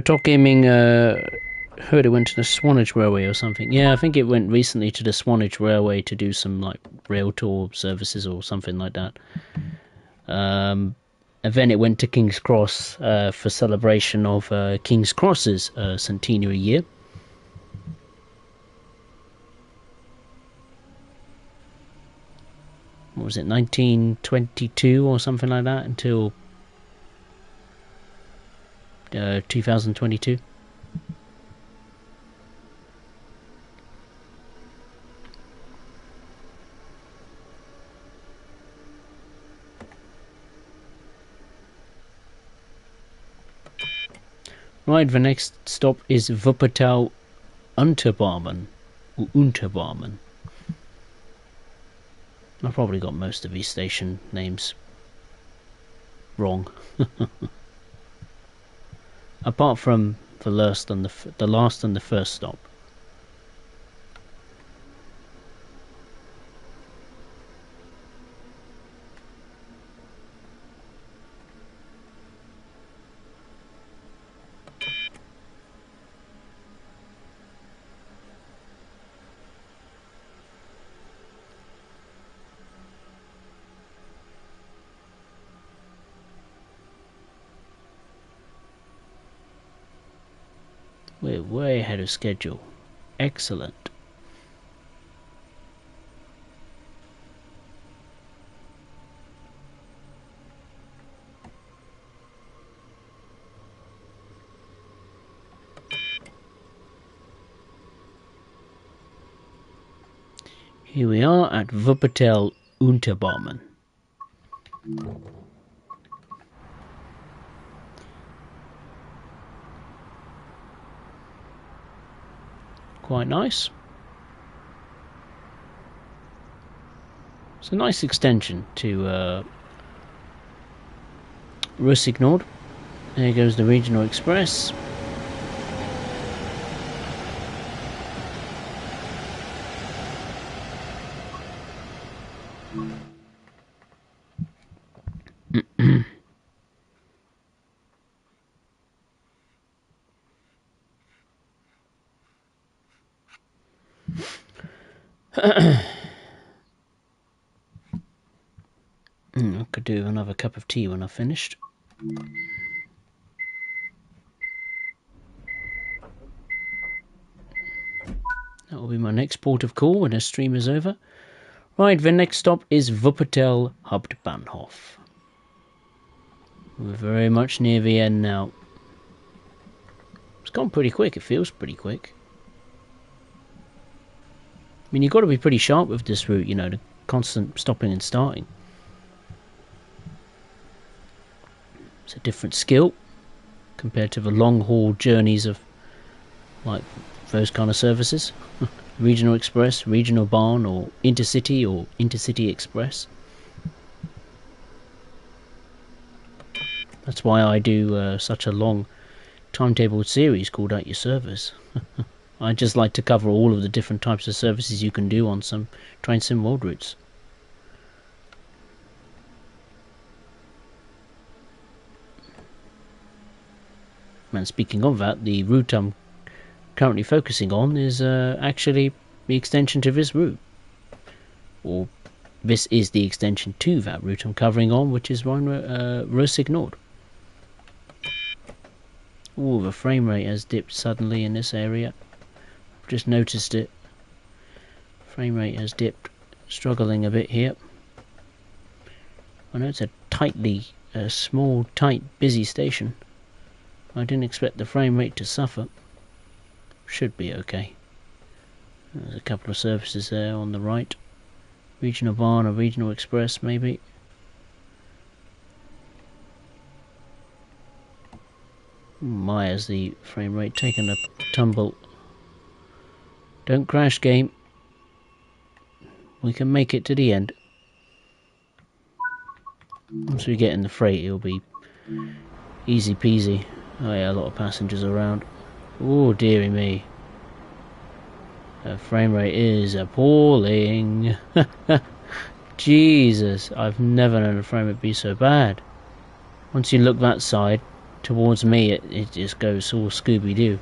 Top Gaming heard it went to the Swanage Railway or something. Yeah, I think it went recently to the Swanage Railway to do some like rail tour services or something like that. And then it went to King's Cross for celebration of King's Cross's centenary year. What was it, 1922 or something like that, until 2022. Right, the next stop is Wuppertal Unterbarmen. Or Unterbarmen. I've probably got most of these station names wrong. Apart from the last and the first stop. We're way ahead of schedule. Excellent. Here we are at Wuppertal Unterbarmen. Quite nice. It's a nice extension to Ruhr. There goes the Regional Express. I could do another cup of tea when I've finished. That will be my next port of call when the stream is over. Right, the next stop is Wuppertal Hauptbahnhof. We're very much near the end now. It's gone pretty quick, it feels pretty quick. I mean, you've got to be pretty sharp with this route, you know, the constant stopping and starting. It's a different skill compared to the long haul journeys of like those kind of services. Regional Express, Regional Bahn, or Intercity Express. That's why I do such a long timetable series called At Your Service. I just like to cover all of the different types of services you can do on some train sim world routes. And speaking of that, the route I'm currently focusing on is actually the extension to this route. Or this is the extension to that route I'm covering on, which is Rhein Ruhr. Oh, the frame rate has dipped suddenly in this area. I've just noticed it. Frame rate has dipped, struggling a bit here. I know it's a small, tight, busy station. I didn't expect the frame rate to suffer. Should be okay. There's a couple of services there on the right. Regional Bahn or Regional Express, maybe. My, has the frame rate taken a tumble. Don't crash, game. We can make it to the end. Once we get in the freight, it'll be easy peasy. Oh yeah, a lot of passengers around. Oh dearie me. The frame rate is appalling. Jesus, I've never known a frame rate be so bad. Once you look that side towards me, it just goes all Scooby-Doo.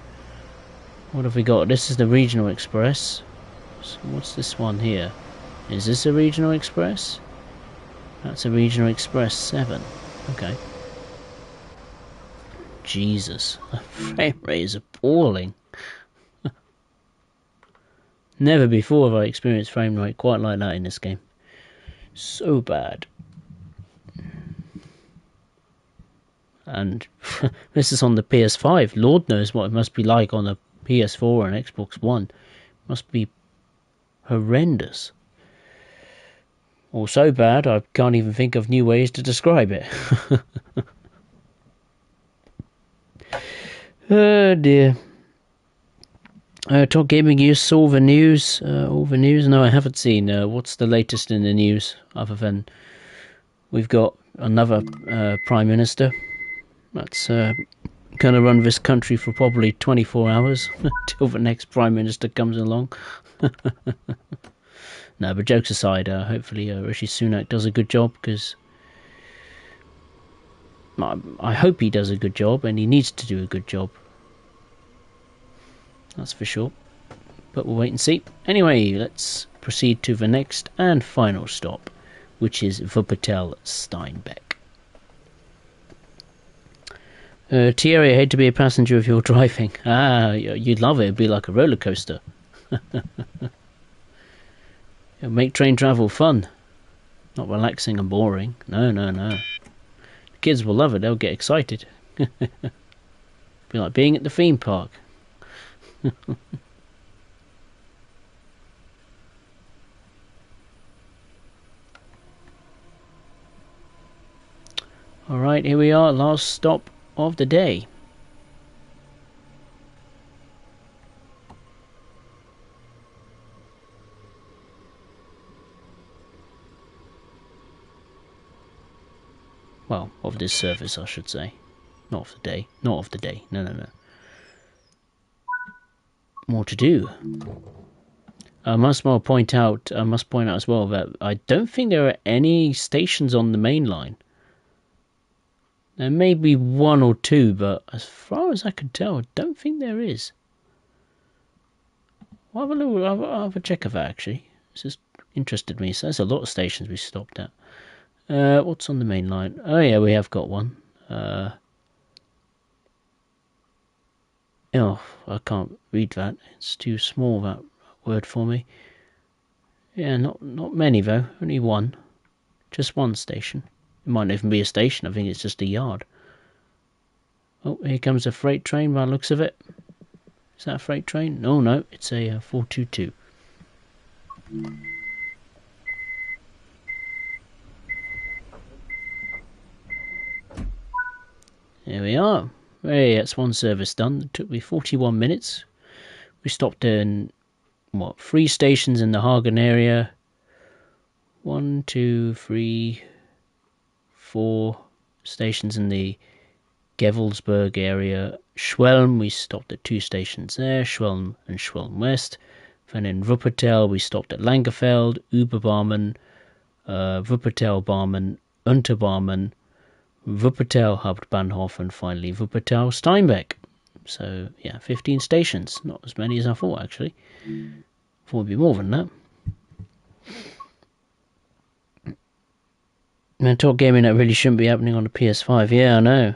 What have we got? This is the Regional Express. So what's this one here? Is this a Regional Express? That's a Regional Express 7. Okay. Jesus, the frame rate is appalling. Never before have I experienced frame rate quite like that in this game. So bad. And this is on the PS5. Lord knows what it must be like on the PS4 and Xbox One. It must be horrendous. Or so bad I can't even think of new ways to describe it. Oh dear. Top Gaming, you saw the news? All the news? No, I haven't seen. What's the latest in the news? Other than we've got another Prime Minister that's going to run this country for probably 24 hours until the next Prime Minister comes along. No, but jokes aside, hopefully Rishi Sunak does a good job, because I hope he does a good job, and he needs to do a good job. That's for sure. But we'll wait and see. Anyway, let's proceed to the next and final stop, which is Wuppertal Steinbeck. Thierry, I hate to be a passenger if you're driving. Ah, you'd love it. It'd be like a roller coaster. It'll make train travel fun. Not relaxing and boring. No, no, no. The kids will love it. They'll get excited. Be like being at the theme park. Alright, here we are. Last stop of the day. Well, of this service, I should say. Not of the day. Not of the day. No, no, no. More to do. I must point out as well that I don't think there are any stations on the main line. There may be one or two, but as far as I can tell, I don't think there is. I'll have a check of that, actually. It's just interested me. So there's a lot of stations we stopped at. What's on the main line? Oh yeah, we have got one. Oh, I can't read that. It's too small, that word for me. Yeah, not many though. Only one. Just one station. It might not even be a station. I think it's just a yard. Oh, here comes a freight train by the looks of it. Is that a freight train? No, no. It's a 422. Here we are. Hey, that's one service done. It took me 41 minutes. We stopped in, 3 stations in the Hagen area. 1, 2, 3, 4 stations in the Gevelsberg area. Schwelm, we stopped at 2 stations there, Schwelm and Schwelm West. Then in Wuppertal, we stopped at Langefeld, Uberbarmen, Wuppertal Barmen, Unterbarmen, Wuppertal Hauptbahnhof, and finally Wuppertal Steinbeck. So, yeah, 15 stations. Not as many as I thought, actually. Thought it'd be more than that. Man, talk gaming that really shouldn't be happening on the PS5. Yeah, I know.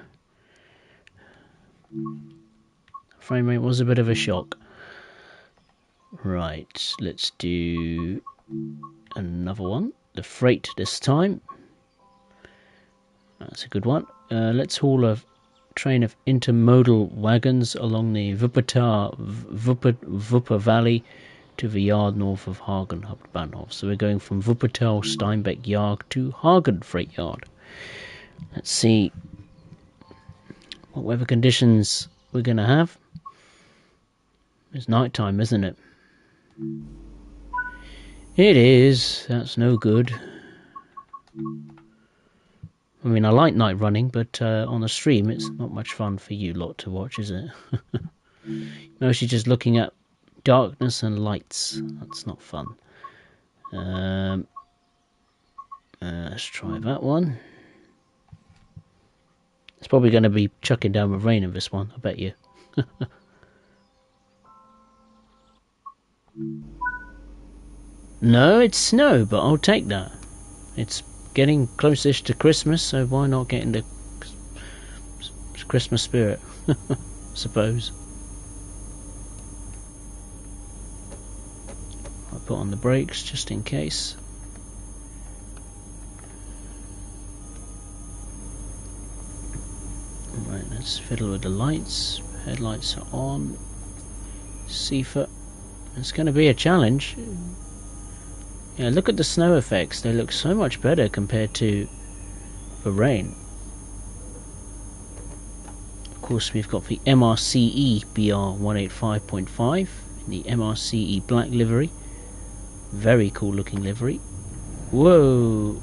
Frame rate was a bit of a shock. Right, let's do another one. The freight this time. That's a good one. Let's haul a train of intermodal wagons along the Wupper Valley to the yard north of Hagen Hauptbahnhof. So we're going from Wuppertal Steinbeck Yard to Hagen Freight Yard. Let's see what weather conditions we're going to have. It's night time, isn't it? It is. That's no good. I mean, I like night running, but on the stream, it's not much fun for you lot to watch, is it? Mostly just looking at darkness and lights. That's not fun. Let's try that one. It's probably going to be chucking down with rain in this one, I bet you. No, it's snow, but I'll take that. It's getting close-ish to Christmas, so why not get into Christmas spirit, I suppose. I'll put on the brakes just in case. Alright, let's fiddle with the lights. Headlights are on. Seafoot. It's going to be a challenge. Yeah, look at the snow effects. They look so much better compared to the rain. Of course, we've got the MRCE BR185.5 in the MRCE black livery. Very cool looking livery. Whoa!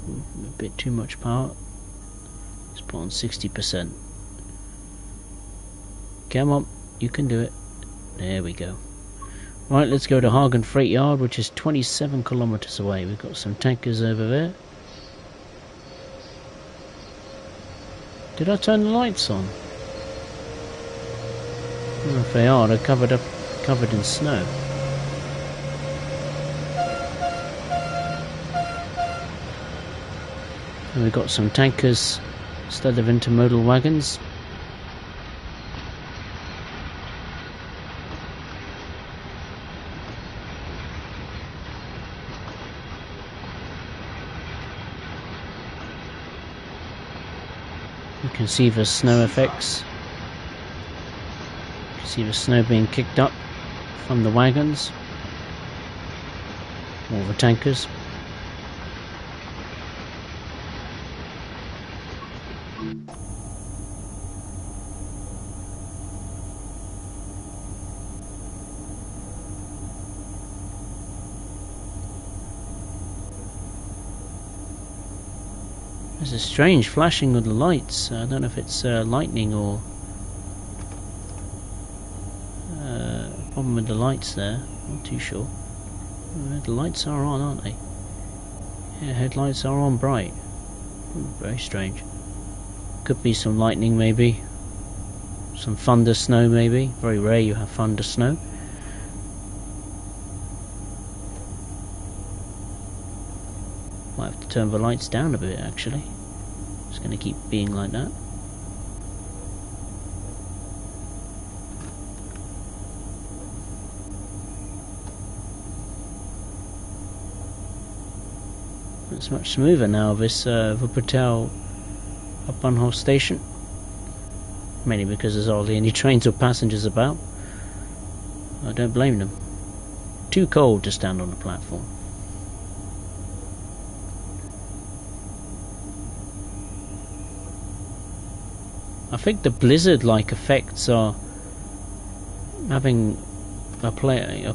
A bit too much power. Let's put on 60%. Come on. You can do it. There we go. Right, let's go to Hagen Freight Yard, which is 27 kilometers away. We've got some tankers over there. Did I turn the lights on? Oh, if they are, they're covered in snow. And we've got some tankers instead of intermodal wagons. You can see the snow effects. You can see the snow being kicked up from the wagons or the tankers. There's a strange flashing of the lights. I don't know if it's lightning or a problem with the lights there. Not too sure. The lights are on, aren't they? Yeah, headlights are on bright. Very strange. Could be some lightning maybe. Some thunder snow maybe. Very rare you have thunder snow. Might have to turn the lights down a bit actually. It's going to keep being like that. It's much smoother now, this Wuppertal Bahnhof station. Mainly because there's hardly any trains or passengers about. I don't blame them. Too cold to stand on the platform. I think the blizzard-like effects are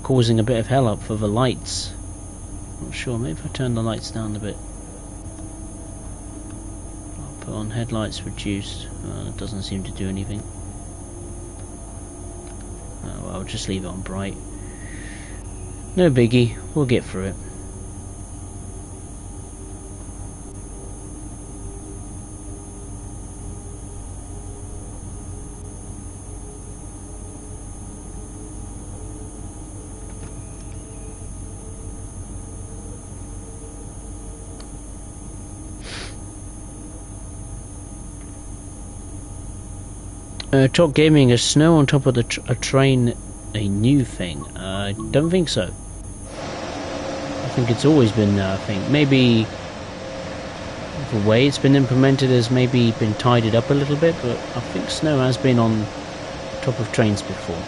causing a bit of hell up for the lights. Not sure. Maybe if I turn the lights down a bit. I'll put on headlights reduced. It doesn't seem to do anything. Well, I'll just leave it on bright. No biggie. We'll get through it. Top Gaming, is snow on top of a train a new thing? I don't think so. I think it's always been a thing. Maybe the way it's been implemented has maybe been tidied up a little bit, but I think snow has been on top of trains before.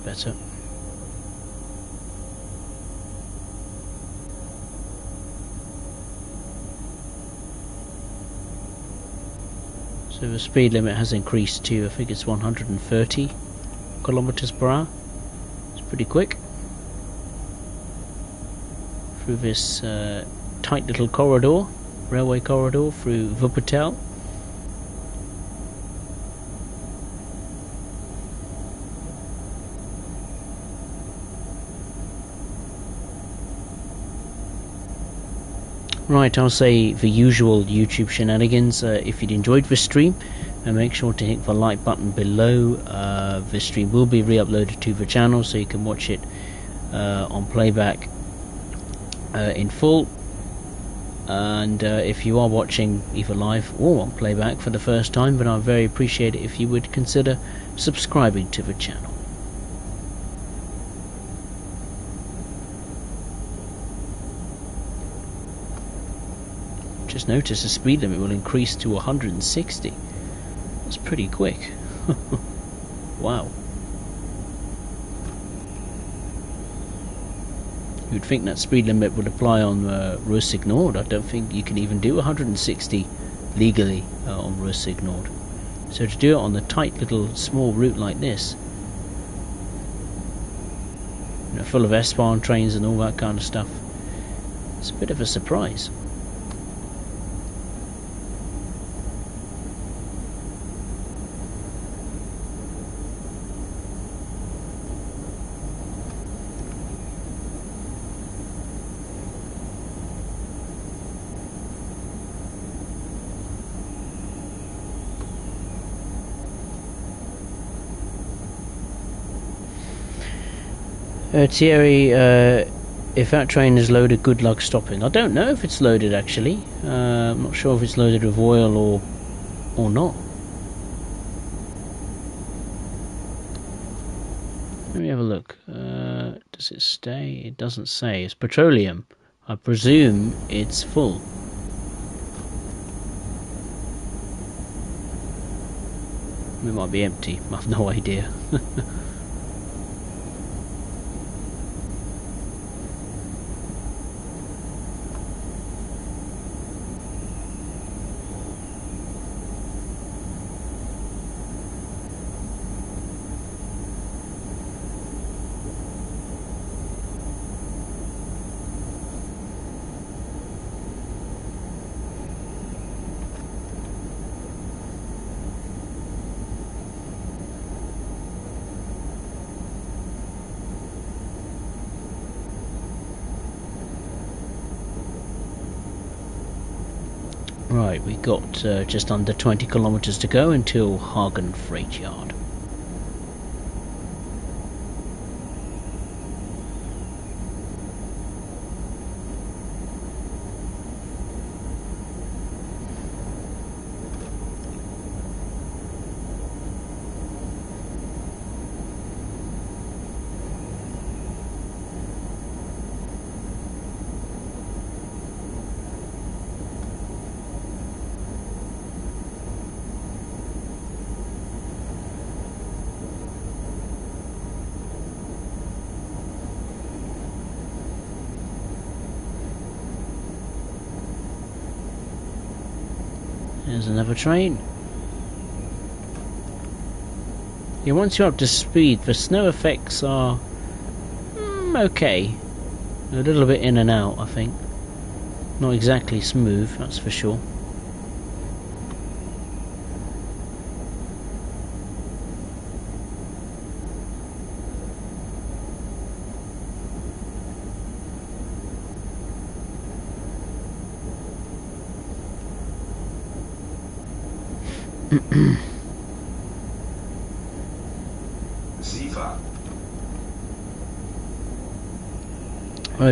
Better. So the speed limit has increased to, I think it's 130 kilometers per hour. It's pretty quick through this tight little corridor, railway corridor through Wuppertal. Right, I'll say the usual YouTube shenanigans. If you'd enjoyed this stream, make sure to hit the like button below. This stream will be re-uploaded to the channel, so you can watch it on playback in full. And if you are watching either live or on playback for the first time, then I'd very appreciate it if you would consider subscribing to the channel. Just notice the speed limit will increase to 160. That's pretty quick. Wow. You'd think that speed limit would apply on Ruhr Nord. I don't think you can even do 160 legally on Ruhr Nord. So to do it on the tight little small route like this, you know, full of S-Bahn trains and all that kind of stuff, it's a bit of a surprise. Thierry, if that train is loaded, good luck stopping. I don't know if it's loaded actually. I'm not sure if it's loaded with oil or not. Let me have a look. Does it stay? It doesn't say. It's petroleum. I presume it's full. It might be empty. I have no idea. Right, we got just under 20 kilometers to go until Hagen Freight Yard. There's another train. Yeah, once you're up to speed, the snow effects are okay. A little bit in and out, I think. Not exactly smooth, that's for sure.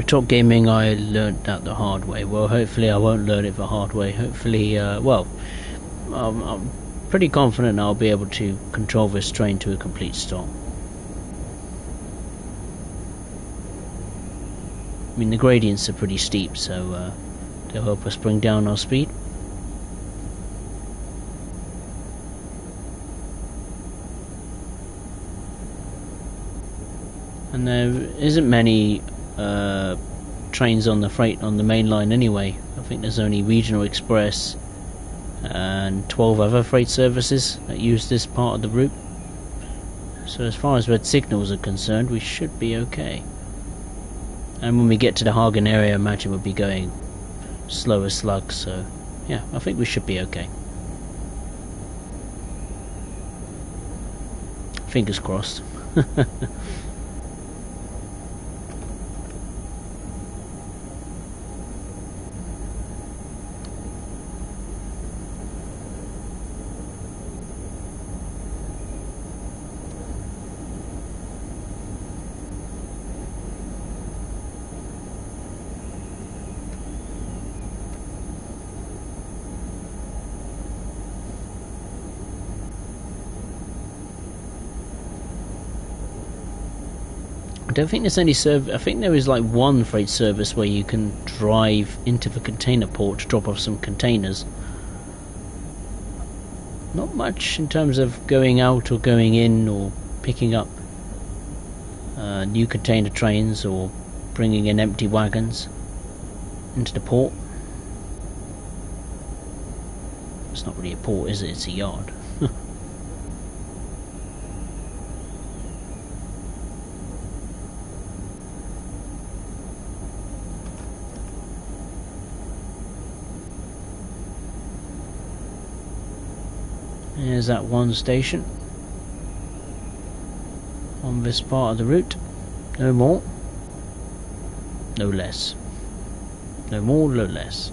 Top Gaming, I learned that the hard way. Well, hopefully I won't learn it the hard way. Hopefully, well, I'm pretty confident I'll be able to control this train to a complete stop. I mean, the gradients are pretty steep, so they'll help us bring down our speed. And there isn't many trains on the main line anyway. I think there's only Regional Express and 12 other freight services that use this part of the route. So as far as red signals are concerned, we should be okay. And when we get to the Hagen area, I imagine we'll be going slower slugs, so yeah, I think we should be okay. Fingers crossed. I don't think there's any I think there is like one freight service where you can drive into the container port to drop off some containers. Not much in terms of going out or going in or picking up new container trains or bringing in empty wagons into the port. It's not really a port, is it? It's a yard. There's that one station on this part of the route. No more, no less. No more, no less.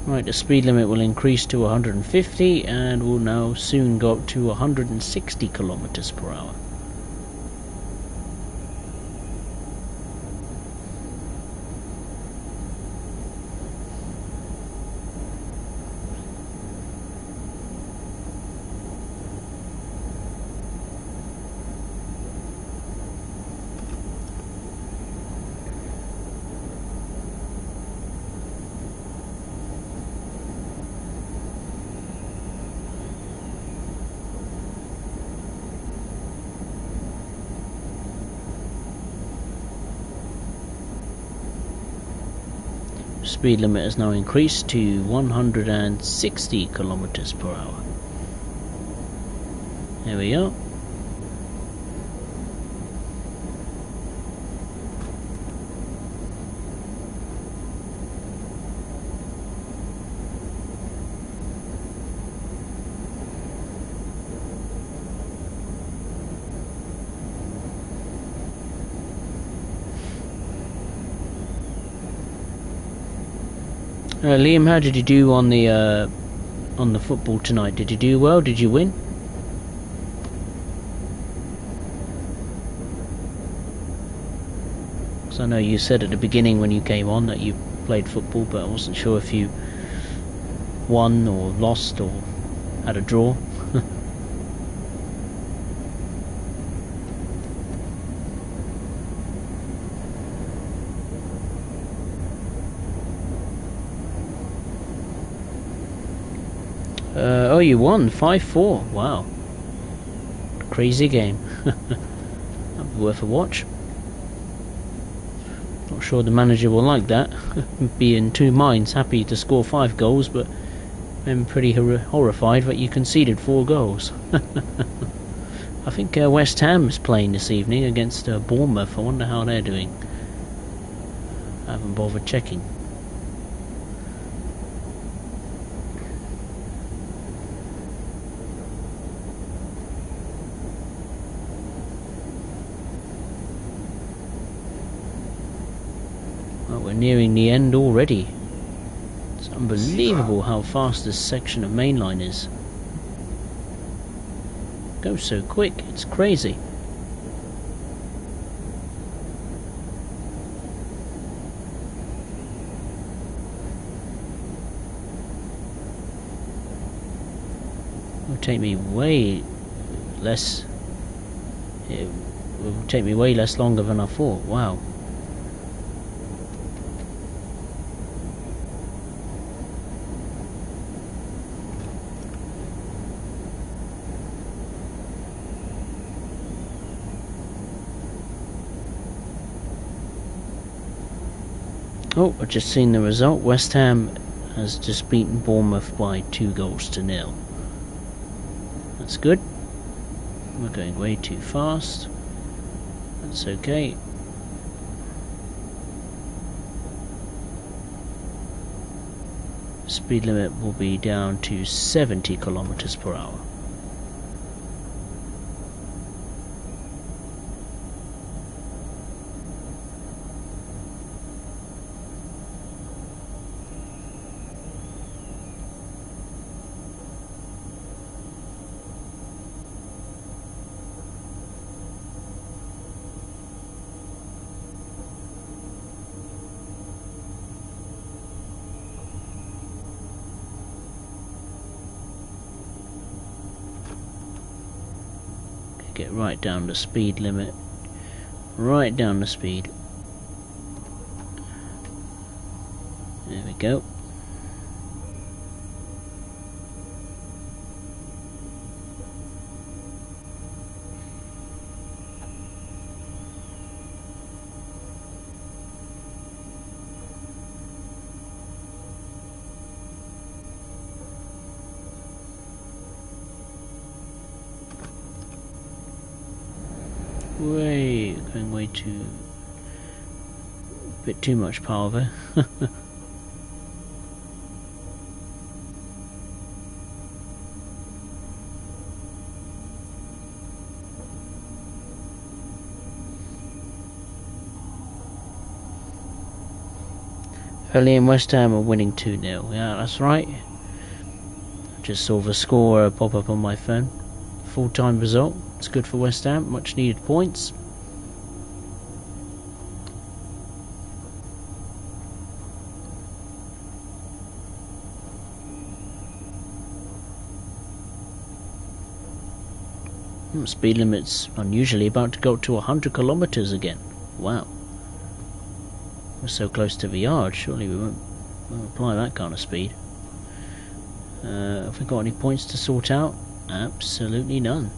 Right, the speed limit will increase to 150 and will now soon go up to 160 kilometers per hour. Speed limit has now increased to 160 kilometers per hour. There we go. Liam, how did you do on the football tonight? Did you do well? Did you win? Because I know you said at the beginning when you came on that you played football, but I wasn't sure if you won or lost or had a draw. Oh, you won 5-4. Wow, crazy game. That'd be worth a watch. Not sure the manager will like that. Be in two minds, happy to score 5 goals, but I'm pretty horrified that you conceded 4 goals. I think West Ham is playing this evening against Bournemouth. I wonder how they're doing. I haven't bothered checking. We're nearing the end already. It's unbelievable how fast this section of mainline is. It goes so quick, it's crazy. It'll take me way less. It will take me way less longer than I thought. Wow. Oh, I've just seen the result. West Ham has just beaten Bournemouth by 2-0. That's good. We're going way too fast. That's okay. Speed limit will be down to 70 kilometers per hour. Get right down the speed limit. Right down the speed. There we go. Going way too... bit too much power there. Burnley and West Ham are winning 2-0. Yeah, that's right. Just saw the score pop up on my phone. Full-time result. It's good for West Ham. Much needed points. Speed limit's unusually about to go up to 100 kilometers again. Wow. We're so close to the yard, surely we won't apply that kind of speed. Have we got any points to sort out? Absolutely none.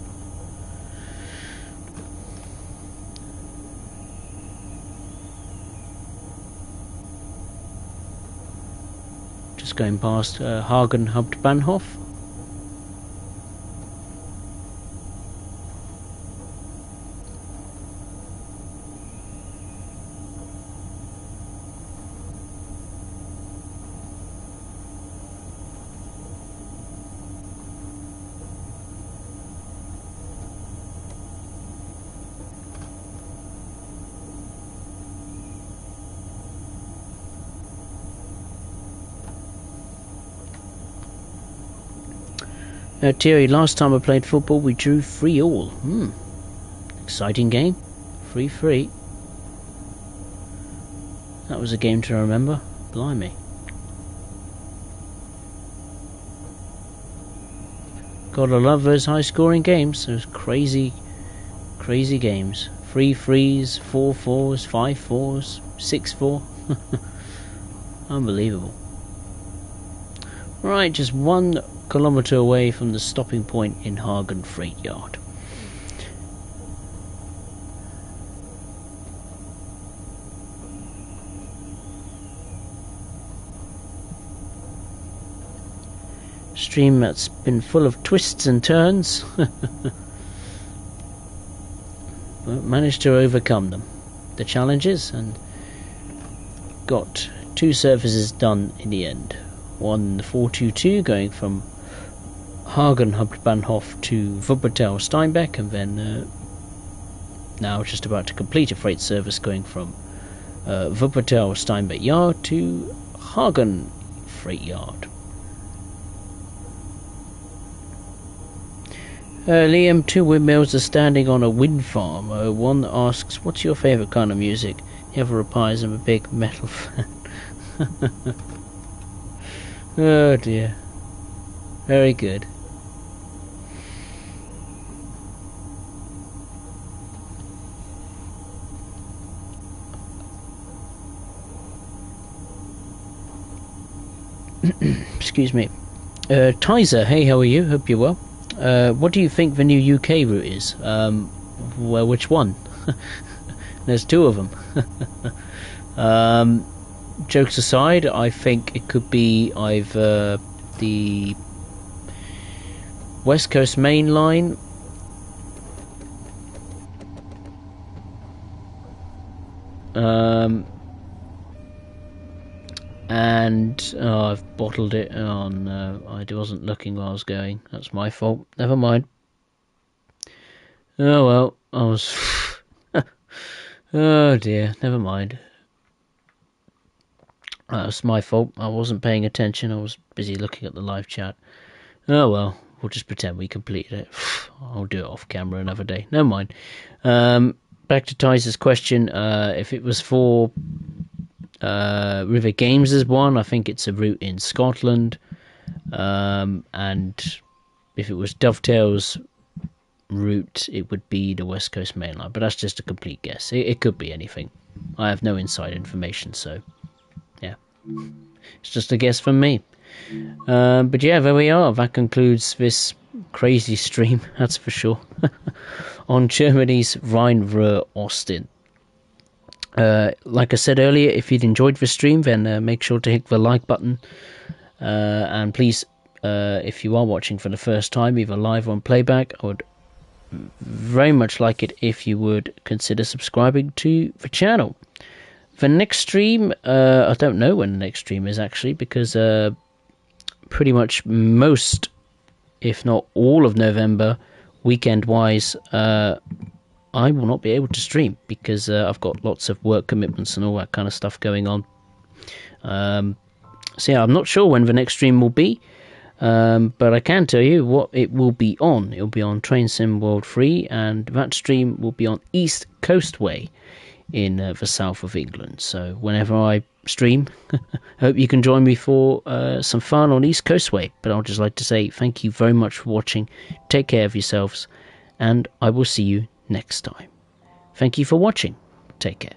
Just going past Hagen Hauptbahnhof. Thierry, last time I played football we drew 3-3. Exciting game. 3-3. That was a game to remember. Blimey. Gotta love those high scoring games. Those crazy games. 3-3s, 4-4s, 5-4s, 6-4. Unbelievable. Right, just 1 kilometre away from the stopping point in Hagen Freight Yard. Stream that's been full of twists and turns, but managed to overcome them, the challenges, and got 2 services done in the end. One 422 going from Hagen Hauptbahnhof to Wuppertal Steinbeck, and then now just about to complete a freight service going from Wuppertal Steinbeck Yard to Hagen Freight Yard. Liam, 2 windmills are standing on a wind farm. One asks, what's your favourite kind of music? The other replies, I'm a big metal fan. Oh dear. Very good. Excuse me. Tizer, hey, how are you? Hope you're well. What do you think the new UK route is? Well, which one? There's 2 of them. Jokes aside, I think it could be either the West Coast Main Line and I've bottled it on. I wasn't looking while I was going. That's my fault. Never mind. Oh well, I was. Oh dear. Never mind. That was my fault. I wasn't paying attention. I was busy looking at the live chat. Oh well, we'll just pretend we completed it. I'll do it off camera another day. Never mind. Back to Tizer's question. If it was for River Games as one, I think it's a route in Scotland. And if it was Dovetail's route, it would be the West Coast Main Line. But that's just a complete guess. It could be anything. I have no inside information, so yeah, it's just a guess from me. But yeah, there we are. That concludes this crazy stream, that's for sure, on Germany's Rhein Ruhr Osten. Like I said earlier, if you'd enjoyed the stream, then make sure to hit the like button. And please, if you are watching for the first time, either live or on playback, I would very much like it if you would consider subscribing to the channel. The next stream, I don't know when the next stream is actually, because pretty much most, if not all of November, weekend-wise, I will not be able to stream because I've got lots of work commitments and all that kind of stuff going on. So yeah, I'm not sure when the next stream will be, but I can tell you what it will be on. It will be on Train Sim World 3, and that stream will be on East Coastway in the south of England. So whenever I stream, I hope you can join me for some fun on East Coastway. But I'd just like to say thank you very much for watching. Take care of yourselves, and I will see you next time. Thank you for watching. Take care.